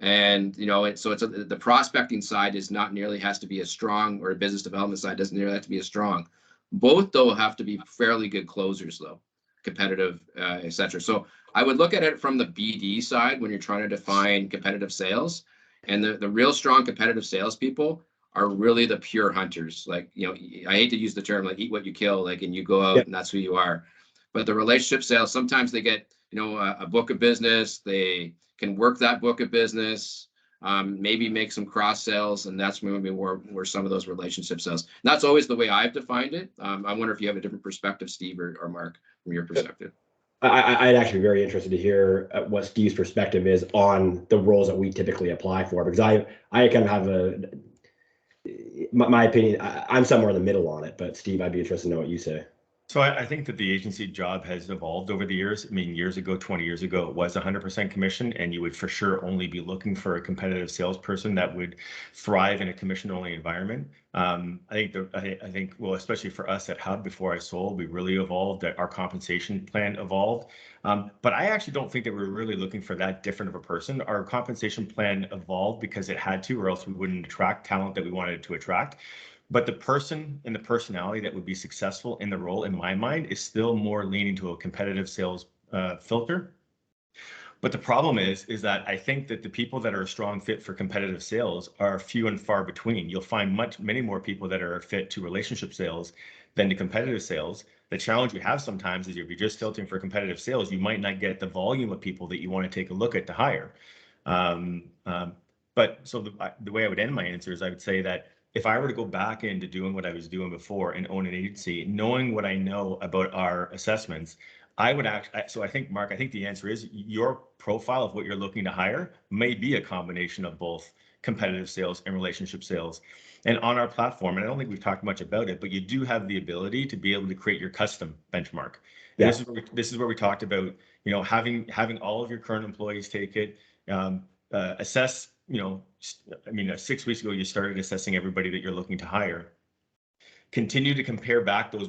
And so the prospecting side is not nearly has to be as strong, or a business development side doesn't nearly have to be as strong. Both though have to be fairly good closers though, competitive, etc. So I would look at it from the BD side when you're trying to define competitive sales, and the real strong competitive salespeople are really the pure hunters. Like, I hate to use the term like eat what you kill, like, and you go out and that's who you are. But the relationship sales, sometimes they get, a book of business, they can work that book of business, maybe make some cross sales, and that's maybe where some of those relationship sales. And that's always the way I've defined it. I wonder if you have a different perspective, Steve or Mark, from your perspective. I'd actually be very interested to hear what Steve's perspective is on the roles that we typically apply for, because I kind of have my opinion. I'm somewhere in the middle on it, but Steve, I'd be interested to know what you say. So I think that the agency job has evolved over the years. I mean, years ago, 20 years ago, it was 100% commission, and you would for sure only be looking for a competitive salesperson that would thrive in a commission-only environment. I think, well, especially for us at Hub, before I sold, we really evolved. That our compensation plan evolved. But I actually don't think that we're really looking for that different of a person. Our compensation plan evolved because it had to, or else we wouldn't attract talent that we wanted to attract. But the person and the personality that would be successful in the role, in my mind, is still more leaning to a competitive sales filter. But the problem is that I think that the people that are a strong fit for competitive sales are few and far between. You'll find many more people that are a fit to relationship sales than to competitive sales. The challenge you have sometimes is if you're just filtering for competitive sales, you might not get the volume of people that you want to take a look at to hire. But so the way I would end my answer is I would say that if I were to go back into doing what I was doing before and own an agency, knowing what I know about our assessments, I would so I think, Mark, I think the answer is your profile of what you're looking to hire may be a combination of both competitive sales and relationship sales. And on our platform, and I don't think we've talked much about it, but you do have the ability to be able to create your custom benchmark. Yeah. This is where we talked about, having all of your current employees take it, assess, I mean, 6 weeks ago, you started assessing everybody that you're looking to hire. Continue to compare back those,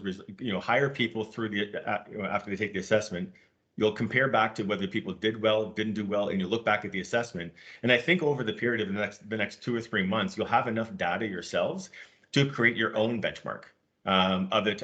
hire people through after they take the assessment. You'll compare back to whether people did well, didn't do well, and you look back at the assessment. And I think over the period of the next 2 or 3 months, you'll have enough data yourselves to create your own benchmark of the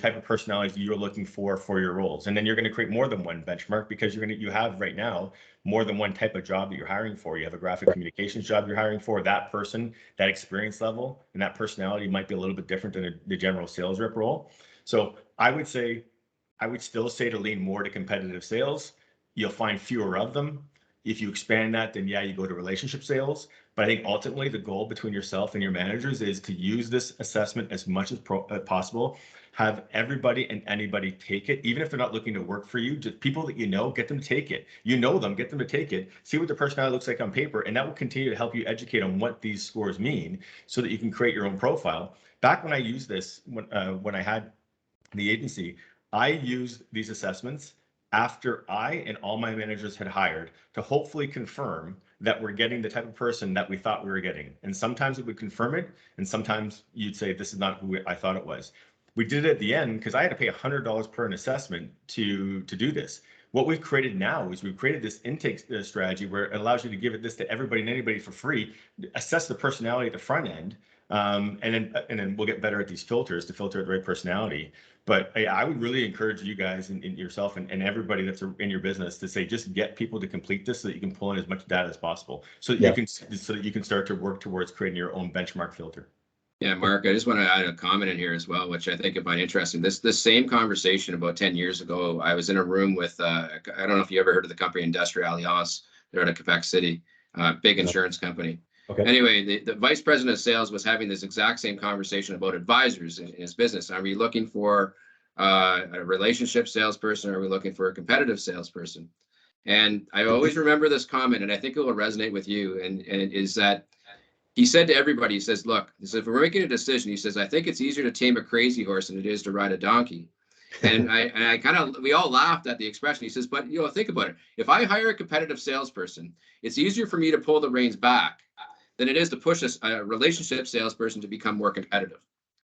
type of personalities you're looking for your roles. And then you're going to create more than one benchmark, because you have right now more than one type of job that you're hiring for. You have a graphic communications job you're hiring for. That person, that experience level, and that personality might be a little bit different than the general sales rep role. So I would still say to lean more to competitive sales. You'll find fewer of them. If you expand that, then yeah, you go to relationship sales. But I think ultimately the goal between yourself and your managers is to use this assessment as much as possible. Have everybody and anybody take it, even if they're not looking to work for you. Just people that get them to take it. Them, get them to take it. See what the personality looks like on paper, and that will continue to help you educate on what these scores mean, so that you can create your own profile. Back when I used this, when I had the agency, I used these assessments after I and all my managers had hired to hopefully confirm that we're getting the type of person that we thought we were getting. And sometimes it would confirm it, and sometimes you'd say, this is not who I thought it was. We did it at the end because I had to pay $100 per an assessment to do this. What we've created now is we've created this intake strategy where it allows you to give this to everybody and anybody for free, assess the personality at the front end, and then we'll get better at these filters to filter the right personality. But I would really encourage you guys and yourself and everybody that's in your business to say, just get people to complete this so that you can pull in as much data as possible, so that you can start to work towards creating your own benchmark filter. Yeah, Mark, I just want to add a comment in here as well, which I think I find interesting. This same conversation about 10 years ago, I was in a room with, I don't know if you ever heard of the company Industrial Alliance. They're out of Quebec City, big insurance company. Okay. Anyway, the vice president of sales was having this exact same conversation about advisors in his business. Are we looking for a relationship salesperson, or are we looking for a competitive salesperson? And I always remember this comment, and I think it will resonate with you, and it is that he said to everybody, he says, look, he says, if we're making a decision, he says, I think it's easier to tame a crazy horse than it is to ride a donkey. And we all laughed at the expression. He says, but think about it. If I hire a competitive salesperson, it's easier for me to pull the reins back than it is to push a relationship salesperson to become more competitive.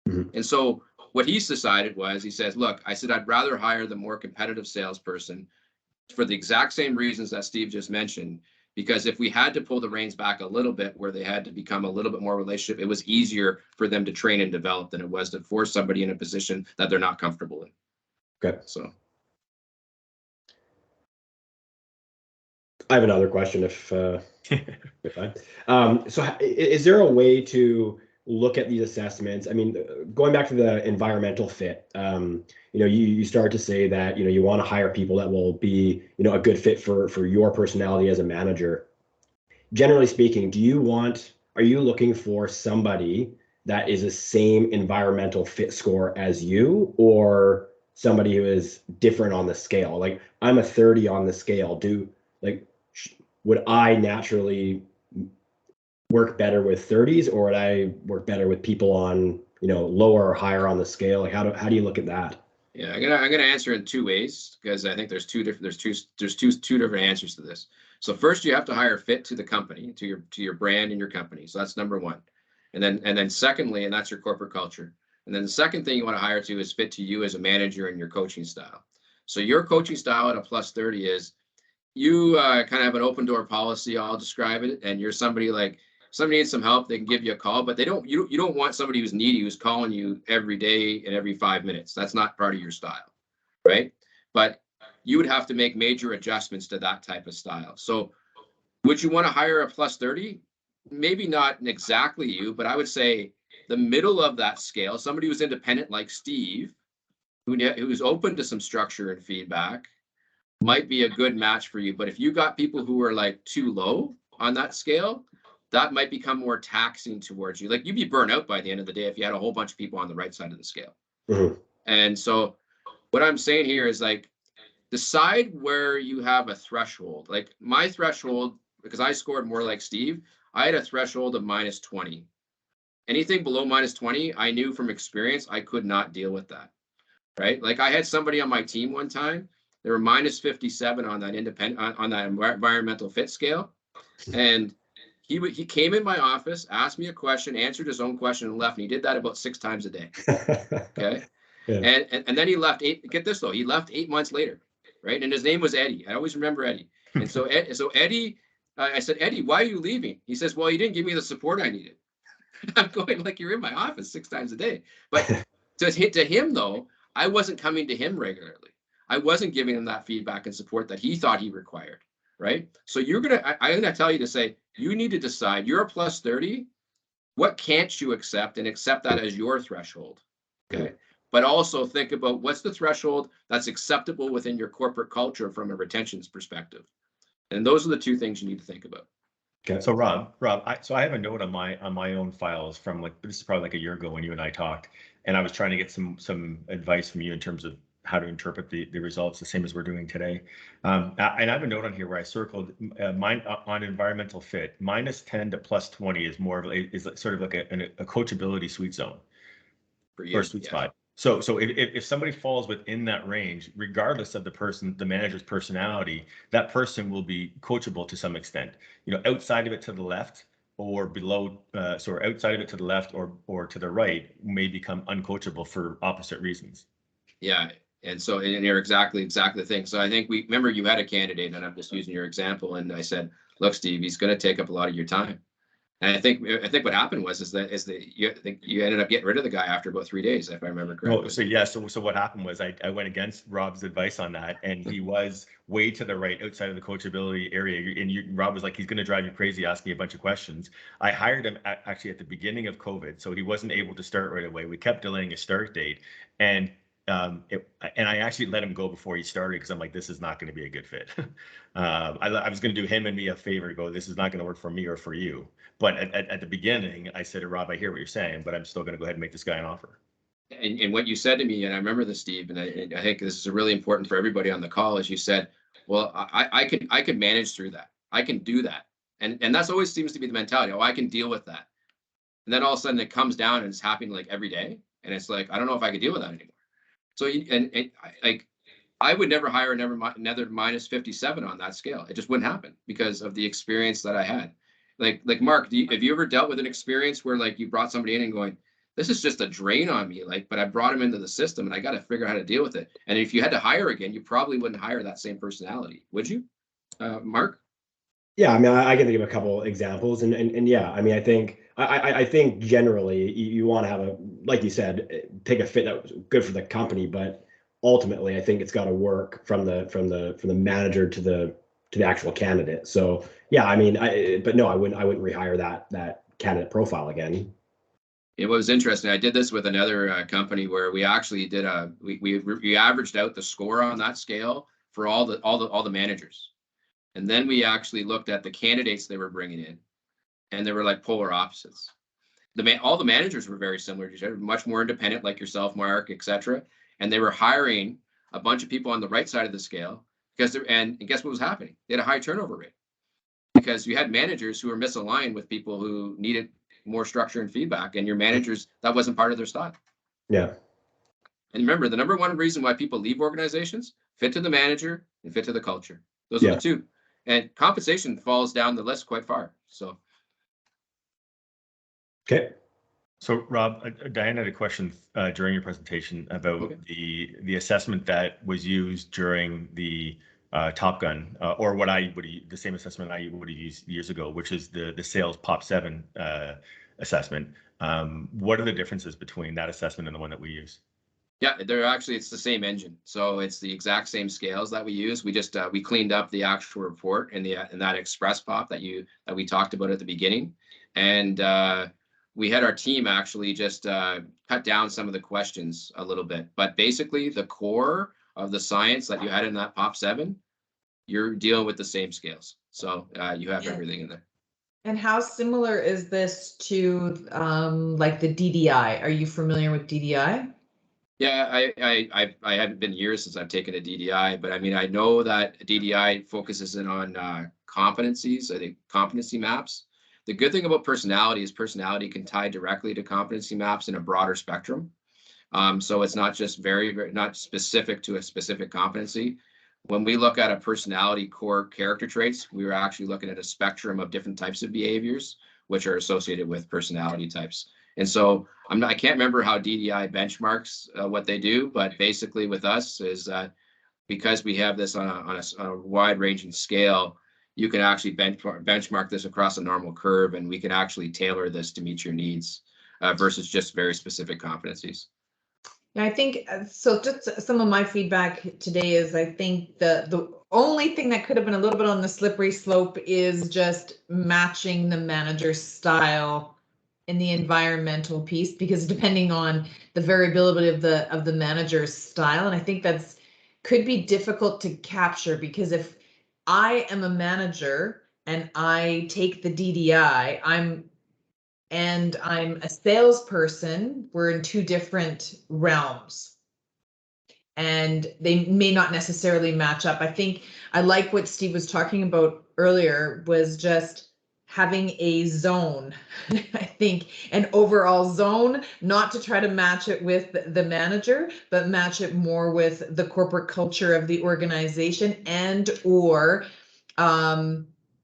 Mm-hmm. And so what he's decided was, he says, look, I said, I'd rather hire the more competitive salesperson for the exact same reasons that Steve just mentioned. Because if we had to pull the reins back a little bit where they had to become a little bit more relationship, it was easier for them to train and develop than it was to force somebody in a position that they're not comfortable in. Okay. So I have another question if so is there a way to look at these assessments? I mean, going back to the environmental fit, you start to say that, you want to hire people that will be, a good fit for your personality as a manager. Generally speaking, are you looking for somebody that is the same environmental fit score as you, or somebody who is different on the scale? Like, I'm a 30 on the scale. Would I naturally work better with 30s, or would I work better with people on, lower or higher on the scale? Like, how do you look at that? yeah, I'm gonna answer in two ways, because I think there's two different answers to this. So first, you have to hire fit to the company, to your brand and your company. So that's number one. And then secondly, and that's your corporate culture. And then the second thing you want to hire to is fit to you as a manager and your coaching style. So your coaching style at a plus 30 is you kind of have an open door policy, I'll describe it, and you're somebody like, somebody needs some help, they can give you a call, but you don't want somebody who's needy, who's calling you every day and every 5 minutes. That's not part of your style, right? But you would have to make major adjustments to that type of style. So would you want to hire a plus 30? Maybe not exactly you, but I would say the middle of that scale, somebody who's independent like Steve, who's open to some structure and feedback, might be a good match for you. But if you got people who are like too low on that scale, that might become more taxing towards you. Like, you'd be burnt out by the end of the day if you had a whole bunch of people on the right side of the scale. Mm-hmm. And so what I'm saying here is, like, decide where you have a threshold. Like, my threshold, because I scored more like Steve, I had a threshold of minus 20. Anything below minus 20, I knew from experience I could not deal with that, right? Like, I had somebody on my team one time, they were minus 57 on that environmental fit scale. And he came in my office, asked me a question, answered his own question, and left. And he did that about 6 times a day. Okay. Yeah. And then he left get this though, he left 8 months later, right? And his name was Eddie. I always remember Eddie. And so Eddie, I said, Eddie, why are you leaving? He says, well, you didn't give me the support I needed. I'm going, like, you're in my office 6 times a day. But to him though, I wasn't coming to him regularly. I wasn't giving him that feedback and support that he thought he required, right? So I'm gonna tell you to say, you need to decide, you're a plus 30, what can't you accept, and accept that as your threshold, okay? But also think about what's the threshold that's acceptable within your corporate culture from a retentions perspective. And those are the two things you need to think about. Okay. So Rob, I have a note on my own files from, like, this is probably like a year ago when you and I talked, and I was trying to get some advice from you in terms of how to interpret the results, the same as we're doing today. And I have a note on here where I circled mine on environmental fit, minus 10 to plus 20 is more of is sort of like a coachability sweet zone or sweet spot. So if somebody falls within that range, regardless of the manager's personality, that person will be coachable to some extent. Outside of it to the left or below, so outside of it to the left or to the right may become uncoachable for opposite reasons. Yeah. And so, and you're exactly the thing. So I think remember you had a candidate, and I'm just using your example. And I said, look, Steve, he's going to take up a lot of your time. And I think what happened was you ended up getting rid of the guy after about 3 days, if I remember correctly. So what happened was I went against Rob's advice on that, and he was way to the right outside of the coachability area. And Rob was like, he's going to drive you crazy asking a bunch of questions. I hired him actually at the beginning of COVID, so he wasn't able to start right away. We kept delaying his start date, and I actually let him go before he started because I'm like, this is not going to be a good fit. I was going to do him and me a favor to go, this is not going to work for me or for you. But at the beginning, I said to Rob, I hear what you're saying, but I'm still going to go ahead and make this guy an offer. And what you said to me, and I remember this, Steve, and I think this is really important for everybody on the call, is you said, well, I could manage through that. I can do that. And that's always seems to be the mentality. Oh, I can deal with that. And then all of a sudden it comes down and it's happening like every day. And it's like, I don't know if I could deal with that anymore. So, I would never hire another minus 57 on that scale. It just wouldn't happen because of the experience that I had. Like Mark, have you ever dealt with an experience where, like, you brought somebody in and going, this is just a drain on me. Like, but I brought him into the system and I got to figure out how to deal with it. And if you had to hire again, you probably wouldn't hire that same personality, would you, Mark? Yeah, I mean, I can think of a couple examples, and yeah, I mean, I think generally you want to have a, like you said, take a fit that was good for the company, but ultimately, I think it's got to work from the manager to the actual candidate. So yeah, I mean, but no, I wouldn't rehire that candidate profile again. It was interesting. I did this with another company where we actually did we averaged out the score on that scale for all the managers. And then we actually looked at the candidates they were bringing in, and they were like polar opposites. All the managers were very similar to each other, much more independent, like yourself, Mark, etc. And they were hiring a bunch of people on the right side of the scale because and guess what was happening? They had a high turnover rate because you had managers who were misaligned with people who needed more structure and feedback, and your managers, that wasn't part of their style. Yeah. And remember, the number one reason why people leave organizations: fit to the manager and fit to the culture. Those are the two. And compensation falls down the list quite far. So, okay. So Rob, Diane had a question during your presentation about the assessment that was used during the Top Gun, or what I would the same assessment I would have used years ago, which is the sales Pop 7 assessment. What are the differences between that assessment and the one that we use? Yeah, it's the same engine. So it's the exact same scales that we use. We just we cleaned up the actual report in that express pop that we talked about at the beginning. And we had our team actually just cut down some of the questions a little bit. But basically the core of the science that you had in that Pop 7, you're dealing with the same scales. So you have everything in there. And how similar is this to like the DDI? Are you familiar with DDI? Yeah, I haven't been years since I've taken a DDI, but I mean, I know that DDI focuses in on competencies, I think competency maps. The good thing about personality is personality can tie directly to competency maps in a broader spectrum. So it's not just not specific to a specific competency. When we look at a personality core character traits, we were actually looking at a spectrum of different types of behaviors, which are associated with personality types. And so I can't remember how DDI benchmarks what they do, but basically with us is that because we have this on a wide-ranging scale, you can actually benchmark this across a normal curve, and we can actually tailor this to meet your needs versus just very specific competencies. Yeah, I think so. Just some of my feedback today is I think the only thing that could have been a little bit on the slippery slope is just matching the manager's style in the environmental piece, because depending on the variability of the manager's style, and I think that's could be difficult to capture, because if I am a manager and I take the DDI, I'm a salesperson, we're in two different realms and they may not necessarily match up. I think I like what Steve was talking about earlier, was just having a zone. I think an overall zone, not to try to match it with the manager, but match it more with the corporate culture of the organization, and or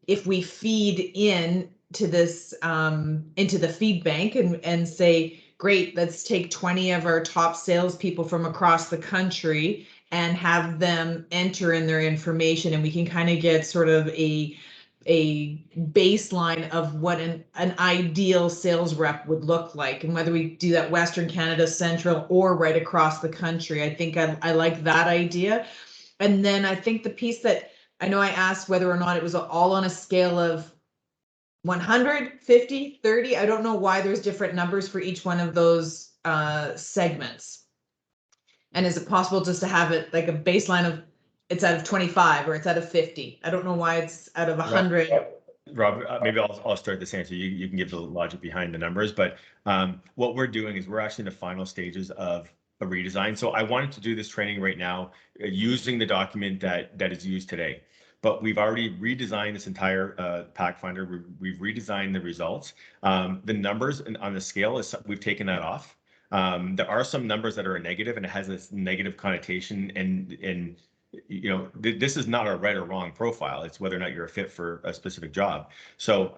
if we feed in to this into the feed bank and say, great, let's take 20 of our top salespeople from across the country and have them enter in their information, and we can kind of get sort of a baseline of what an ideal sales rep would look like, and whether we do that Western Canada, Central, or right across the country. I think I like that idea. And then I think the piece that I know I asked whether or not it was all on a scale of 100, 50, 30. I don't know why there's different numbers for each one of those segments. And is it possible just to have it like a baseline of it's out of 25 or it's out of 50? I don't know why it's out of 100. Rob, maybe I'll start this answer. You can give the logic behind the numbers, but what we're doing is we're actually in the final stages of a redesign. So I wanted to do this training right now using the document that is used today. But we've already redesigned this entire Packfinder. We've redesigned the results. The numbers on the scale we've taken that off. There are some numbers that are negative, and it has this negative connotation, and this is not a right or wrong profile. It's whether or not you're a fit for a specific job. So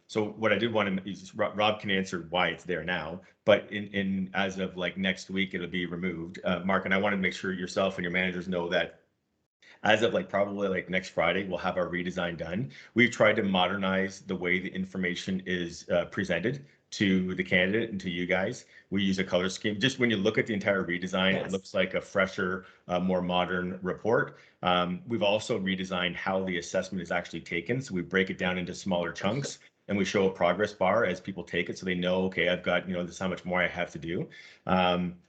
so what I did want to is Rob can answer why it's there now, but in as of like next week, it'll be removed. Mark, and I want to make sure yourself and your managers know that as of like probably like next Friday, we'll have our redesign done. We've tried to modernize the way the information is presented to the candidate and to you guys. We use a color scheme. Just when you look at the entire redesign, Yes. It looks like a fresher, more modern report. We've also redesigned how the assessment is actually taken. So we break it down into smaller chunks and we show a progress bar as people take it. So they know, okay, I've got, this is how much more I have to do.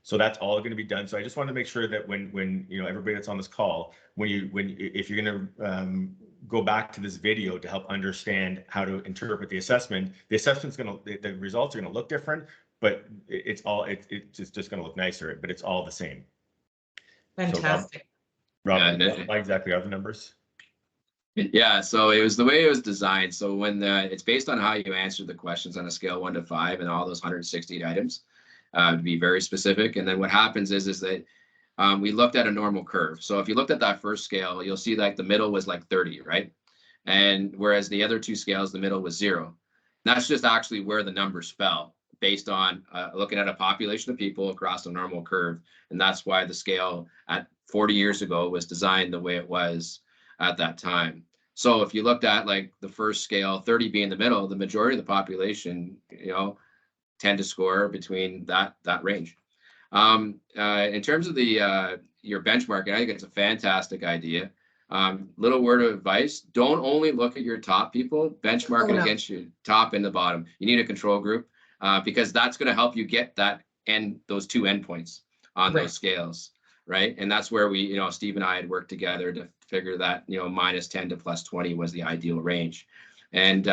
So that's all going to be done. So I just want to make sure that when everybody that's on this call, if you're going to go back to this video to help understand how to interpret the assessment, the results are going to look different, but it's just going to look nicer, but it's all the same. Fantastic. So Rob, what exactly are the numbers? Yeah, so it was the way it was designed. So when it's based on how you answer the questions on a scale 1 to 5 and all those 168 items, to be very specific. And then what happens is that we looked at a normal curve. So if you looked at that first scale, you'll see like the middle was like 30, right? And whereas the other two scales, the middle was 0. That's just actually where the numbers fell based on looking at a population of people across a normal curve. And that's why the scale at 40 years ago was designed the way it was at that time. So if you looked at like the first scale, 30 being the middle, the majority of the population, tend to score between that range. In terms of your benchmarking, I think it's a fantastic idea. Little word of advice: don't only look at your top people, benchmark it against your top and the bottom. You need a control group because that's going to help you get those two endpoints on those scales, right? And that's where we, Steve and I had worked together to figure that, -10 to +20 was the ideal range. And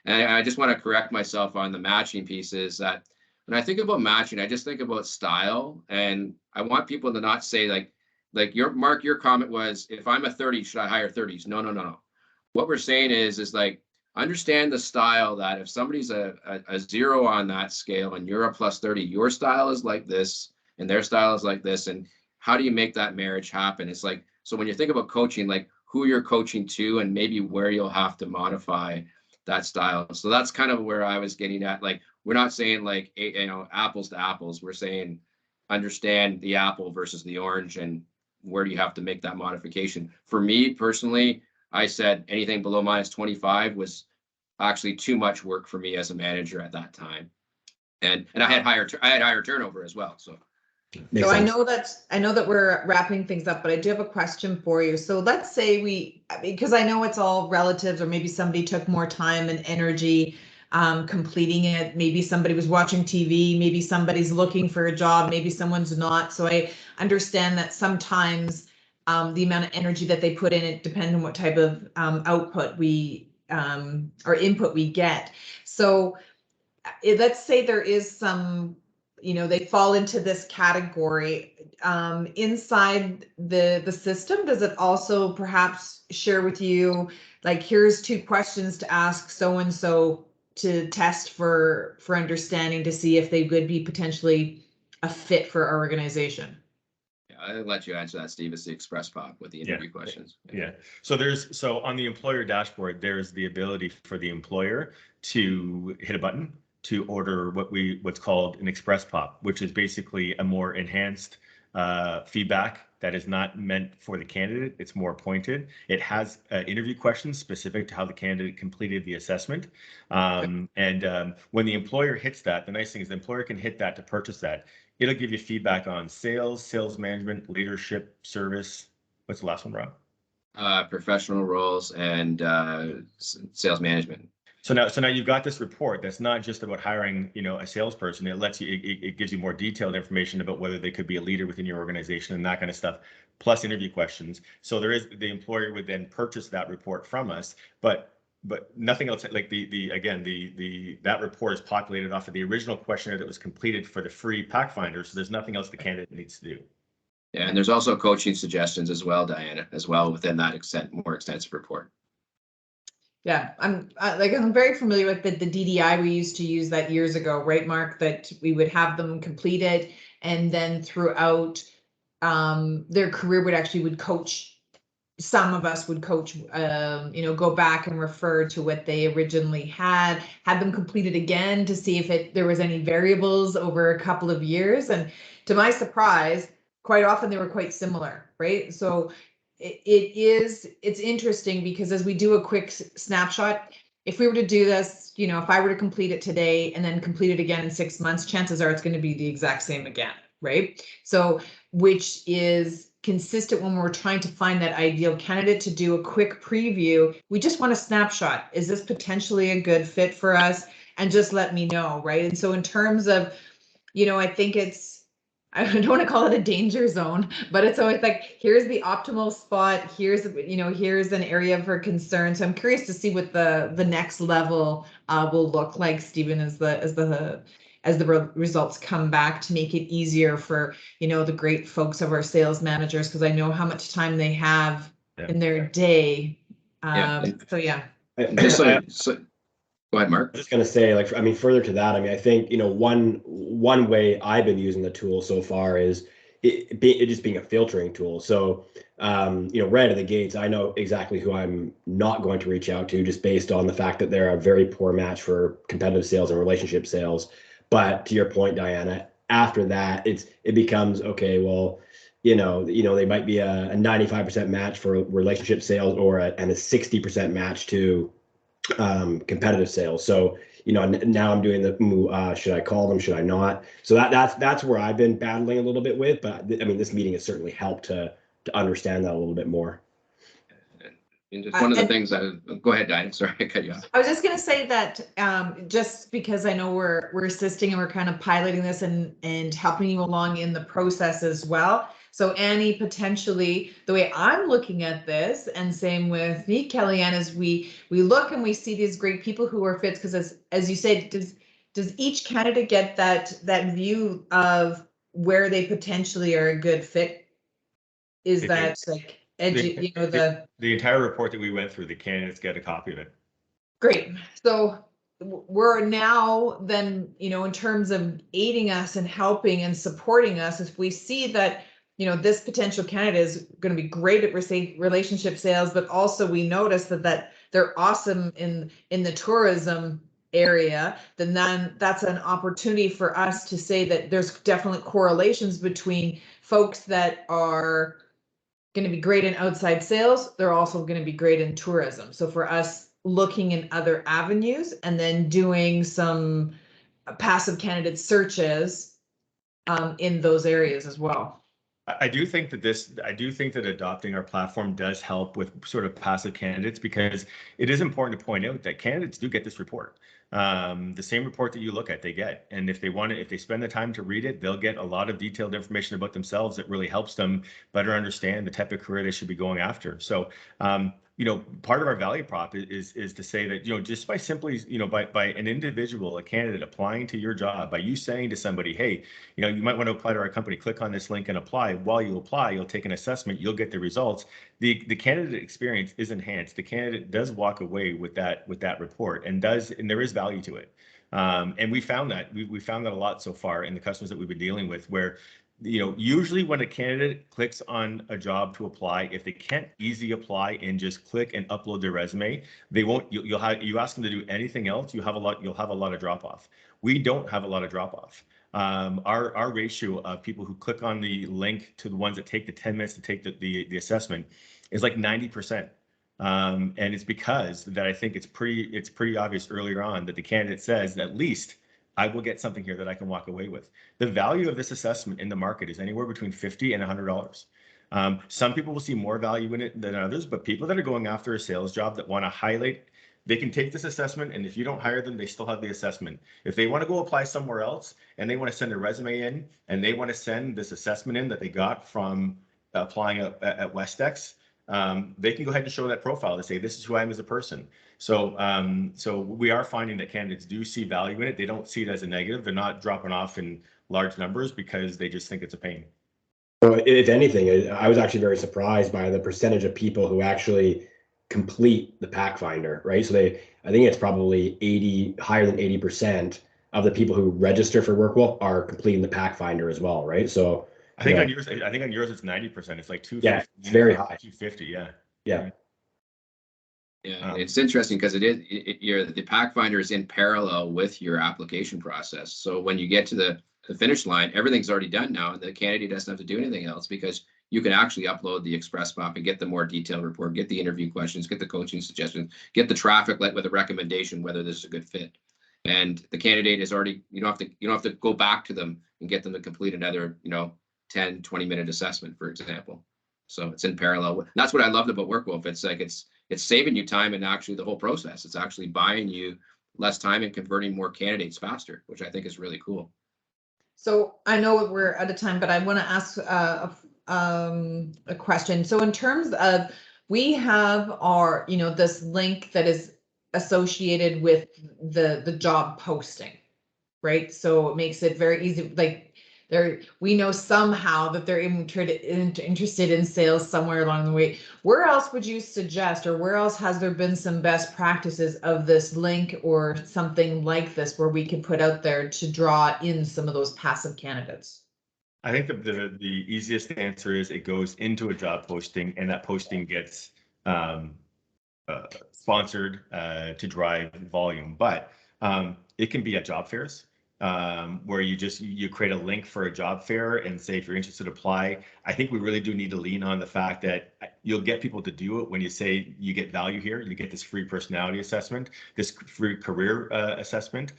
I just want to correct myself on the matching pieces. That when I think about matching, I just think about style, and I want people to not say like your comment was, if I'm a 30, should I hire 30s? No. What we're saying is like, understand the style, that if somebody's a 0 on that scale and you're a +30, your style is like this and their style is like this. And how do you make that marriage happen? It's like, so when you think about coaching, like who you're coaching to and maybe where you'll have to modify that style. So that's kind of where I was getting at. Like, we're not saying like, apples to apples. We're saying understand the apple versus the orange and where do you have to make that modification. For me personally, I said anything below -25 was actually too much work for me as a manager at that time. And I had higher turnover as well. So So I know that we're wrapping things up, but I do have a question for you. So let's say because I know it's all relatives, or maybe somebody took more time and energy completing it. Maybe somebody was watching TV, maybe somebody's looking for a job, maybe someone's not. So I understand that sometimes the amount of energy that they put in it depends on what type of output or input we get. So let's say there is some, they fall into this category inside the system. Does it also perhaps share with you, like, here's 2 questions to ask so-and-so to test for understanding, to see if they would be potentially a fit for our organization? Yeah, I'll let you answer that, Steve. It's the express pop with the interview questions. Yeah. So on the employer dashboard, there's the ability for the employer to hit a button to order what's called an express pop, which is basically a more enhanced feedback that is not meant for the candidate. It's more pointed. It has interview questions specific to how the candidate completed the assessment. When the employer hits that, the nice thing is the employer can hit that to purchase that. It'll give you feedback on sales management, leadership, service. What's the last one, Rob? Professional roles and sales management. So now you've got this report that's not just about hiring, a salesperson. It gives you more detailed information about whether they could be a leader within your organization and that kind of stuff, plus interview questions. So the employer would then purchase that report from us, but nothing else. Like that report is populated off of the original questionnaire that was completed for the free Packfinder. So there's nothing else the candidate needs to do. Yeah, and there's also coaching suggestions as well, Diana, as well within that more extensive report. Yeah, I'm very familiar with the DDI. We used to use that years ago, right, Mark? That we would have them completed, and then throughout their career would coach some of us would coach, go back and refer to what they originally had them completed again to see if there was any variables over a couple of years. And to my surprise, quite often they were quite similar, right? So it's interesting because as we do a quick snapshot, if we were to do this, if I were to complete it today and then complete it again in 6 months, chances are it's going to be the exact same again, right? So, which is consistent when we're trying to find that ideal candidate to do a quick preview. We just want a snapshot. Is this potentially a good fit for us? And just let me know, right? And so in terms of, I think I don't want to call it a danger zone, but it's always like, here's the optimal spot. Here's an area for concern. So I'm curious to see what the next level will look like, Stephen, as the results come back, to make it easier for, the great folks of our sales managers, because I know how much time they have in their day. So yeah. Just go ahead, Mark. I was just going to say, further to that, I think, one way I've been using the tool so far is it just being a filtering tool. So, right out of the gates, I know exactly who I'm not going to reach out to, just based on the fact that they're a very poor match for competitive sales and relationship sales. But to your point, Diana, after that, it becomes, okay, well, they might be a 95% match for relationship sales and a 60% match to competitive sales. So, now I'm doing the should I call them, should I not? So that's where I've been battling a little bit with. But this meeting has certainly helped to understand that a little bit more. And just one of the things go ahead, Diane. Sorry, I cut you off. I was just going to say that just because I know we're assisting and we're kind of piloting this and helping you along in the process as well. So Annie, potentially the way I'm looking at this, and same with me, Kellyanne, is we look and we see these great people who are fits, because as you said, does each candidate get that view of where they potentially are a good fit? Is that like the entire report that we went through, the candidates get a copy of it. Great. So we're now then, in terms of aiding us and helping and supporting us, if we see that, this potential candidate is going to be great at relationship sales, but also we notice that they're awesome in the tourism area, then that's an opportunity for us to say that there's definitely correlations between folks that are going to be great in outside sales. They're also going to be great in tourism. So for us, looking in other avenues and then doing some passive candidate searches in those areas as well. I do think that adopting our platform does help with sort of passive candidates, because it is important to point out that candidates do get this report. The same report that you look at, they get. And if they spend the time to read it, they'll get a lot of detailed information about themselves that really helps them better understand the type of career they should be going after. So, part of our value prop is to say that, just by simply, by an individual, a candidate applying to your job, by you saying to somebody, hey, you might want to apply to our company, click on this link and apply. While you apply, you'll take an assessment, you'll get the results. The candidate experience is enhanced. The candidate does walk away with that report, and there is value to it. And we found that we found that a lot so far in the customers that we've been dealing with, where usually when a candidate clicks on a job to apply, if they can't easy apply and just click and upload their resume, they won't. You ask them to do anything else, you'll have a lot of drop off. We don't have a lot of drop off. Our ratio of people who click on the link to the ones that take the 10 minutes to take the assessment is like 90%. And it's because that I think it's pretty obvious earlier on that the candidate says, at least I will get something here that I can walk away with. The value of this assessment in the market is anywhere between $50 and $100. Some people will see more value in it than others, but people that are going after a sales job that want to highlight, they can take this assessment, and if you don't hire them, they still have the assessment. If they want to go apply somewhere else and they want to send a resume in and they want to send this assessment in that they got from applying at Westex, they can go ahead and show that profile to say, this is who I am as a person. So we are finding that candidates do see value in it. They don't see it as a negative. They're not dropping off in large numbers because they just think it's a pain. So if anything, I was actually very surprised by the percentage of people who actually complete the Packfinder, right? So I think it's probably higher than 80% of the people who register for WorkWolf are completing the Packfinder as well, right? So I think on yours it's 90%. It's like 250. Yeah, it's very high. 250, yeah. Yeah. Yeah, it's interesting because the Packfinder is in parallel with your application process. So when you get to the finish line, everything's already done now, and the candidate doesn't have to do anything else because you can actually upload the express map and get the more detailed report, get the interview questions, get the coaching suggestions, get the traffic light with a recommendation whether this is a good fit. And the candidate is already, you don't have to go back to them and get them to complete another 10, 20-minute assessment, for example. So it's in parallel. And that's what I loved about WorkWolf. It's like it's saving you time and actually the whole process. It's actually buying you less time and converting more candidates faster, which I think is really cool. So I know we're out of time, but I want to ask a question. So in terms of, we have our, this link that is associated with the job posting, right? So it makes it very easy. Like we know somehow that they're interested in sales somewhere along the way. Where else would you suggest, or where else has there been some best practices of this link or something like this where we can put out there to draw in some of those passive candidates? I think the easiest answer is it goes into a job posting, and that posting gets sponsored to drive volume. But it can be at job fairs. Where you create a link for a job fair and say, if you're interested, apply. I think we really do need to lean on the fact that you'll get people to do it when you say you get value here. You get this free personality assessment, this free career assessment.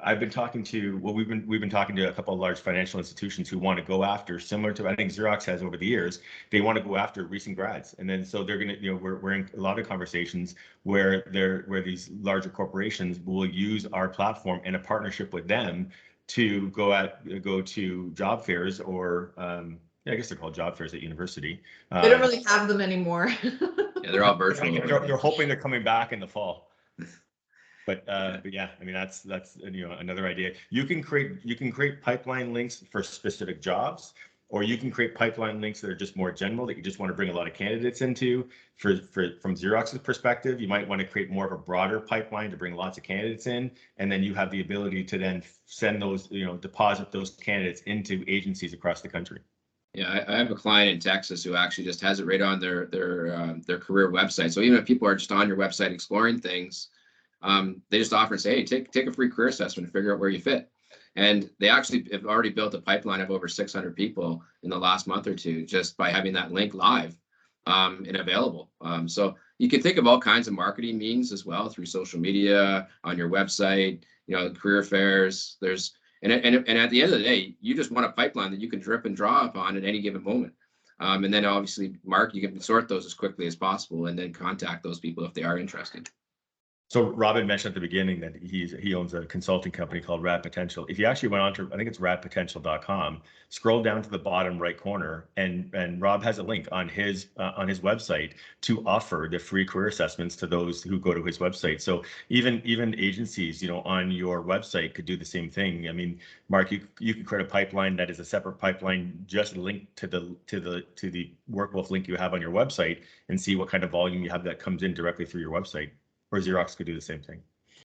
I've been talking to, we've been talking to a couple of large financial institutions who want to go after, similar to I think Xerox has over the years. They want to go after recent grads, and then so they're going to, we're in a lot of conversations where these larger corporations will use our platform in a partnership with them to go to job fairs, or I guess they're called job fairs at university. They don't really have them anymore. Yeah, they're all virtual. They're hoping they're coming back in the fall. But yeah, I mean, that's another idea. You can create pipeline links for specific jobs, or you can create pipeline links that are just more general, that you just want to bring a lot of candidates into. From Xerox's perspective, you might want to create more of a broader pipeline to bring lots of candidates in, and then you have the ability to then send those, deposit those candidates into agencies across the country. Yeah, I have a client in Texas who actually just has it right on their career website. So even if people are just on your website exploring things, they just offer and say, hey, take a free career assessment and figure out where you fit. And they actually have already built a pipeline of over 600 people in the last month or two just by having that link live and available. So you can think of all kinds of marketing means as well, through social media, on your website, career fairs. And at the end of the day, you just want a pipeline that you can drip and draw upon at any given moment. And then obviously, Mark, you can sort those as quickly as possible and then contact those people if they are interested. So Robin mentioned at the beginning that he owns a consulting company called Rad Potential. If you actually went on to, I think it's radpotential.com, scroll down to the bottom right corner, and Rob has a link on his website to offer the free career assessments to those who go to his website. So even agencies, on your website could do the same thing. I mean, Mark, you could create a pipeline that is a separate pipeline just linked to the WorkWolf link you have on your website, and see what kind of volume you have that comes in directly through your website. Or Xerox could do the same thing.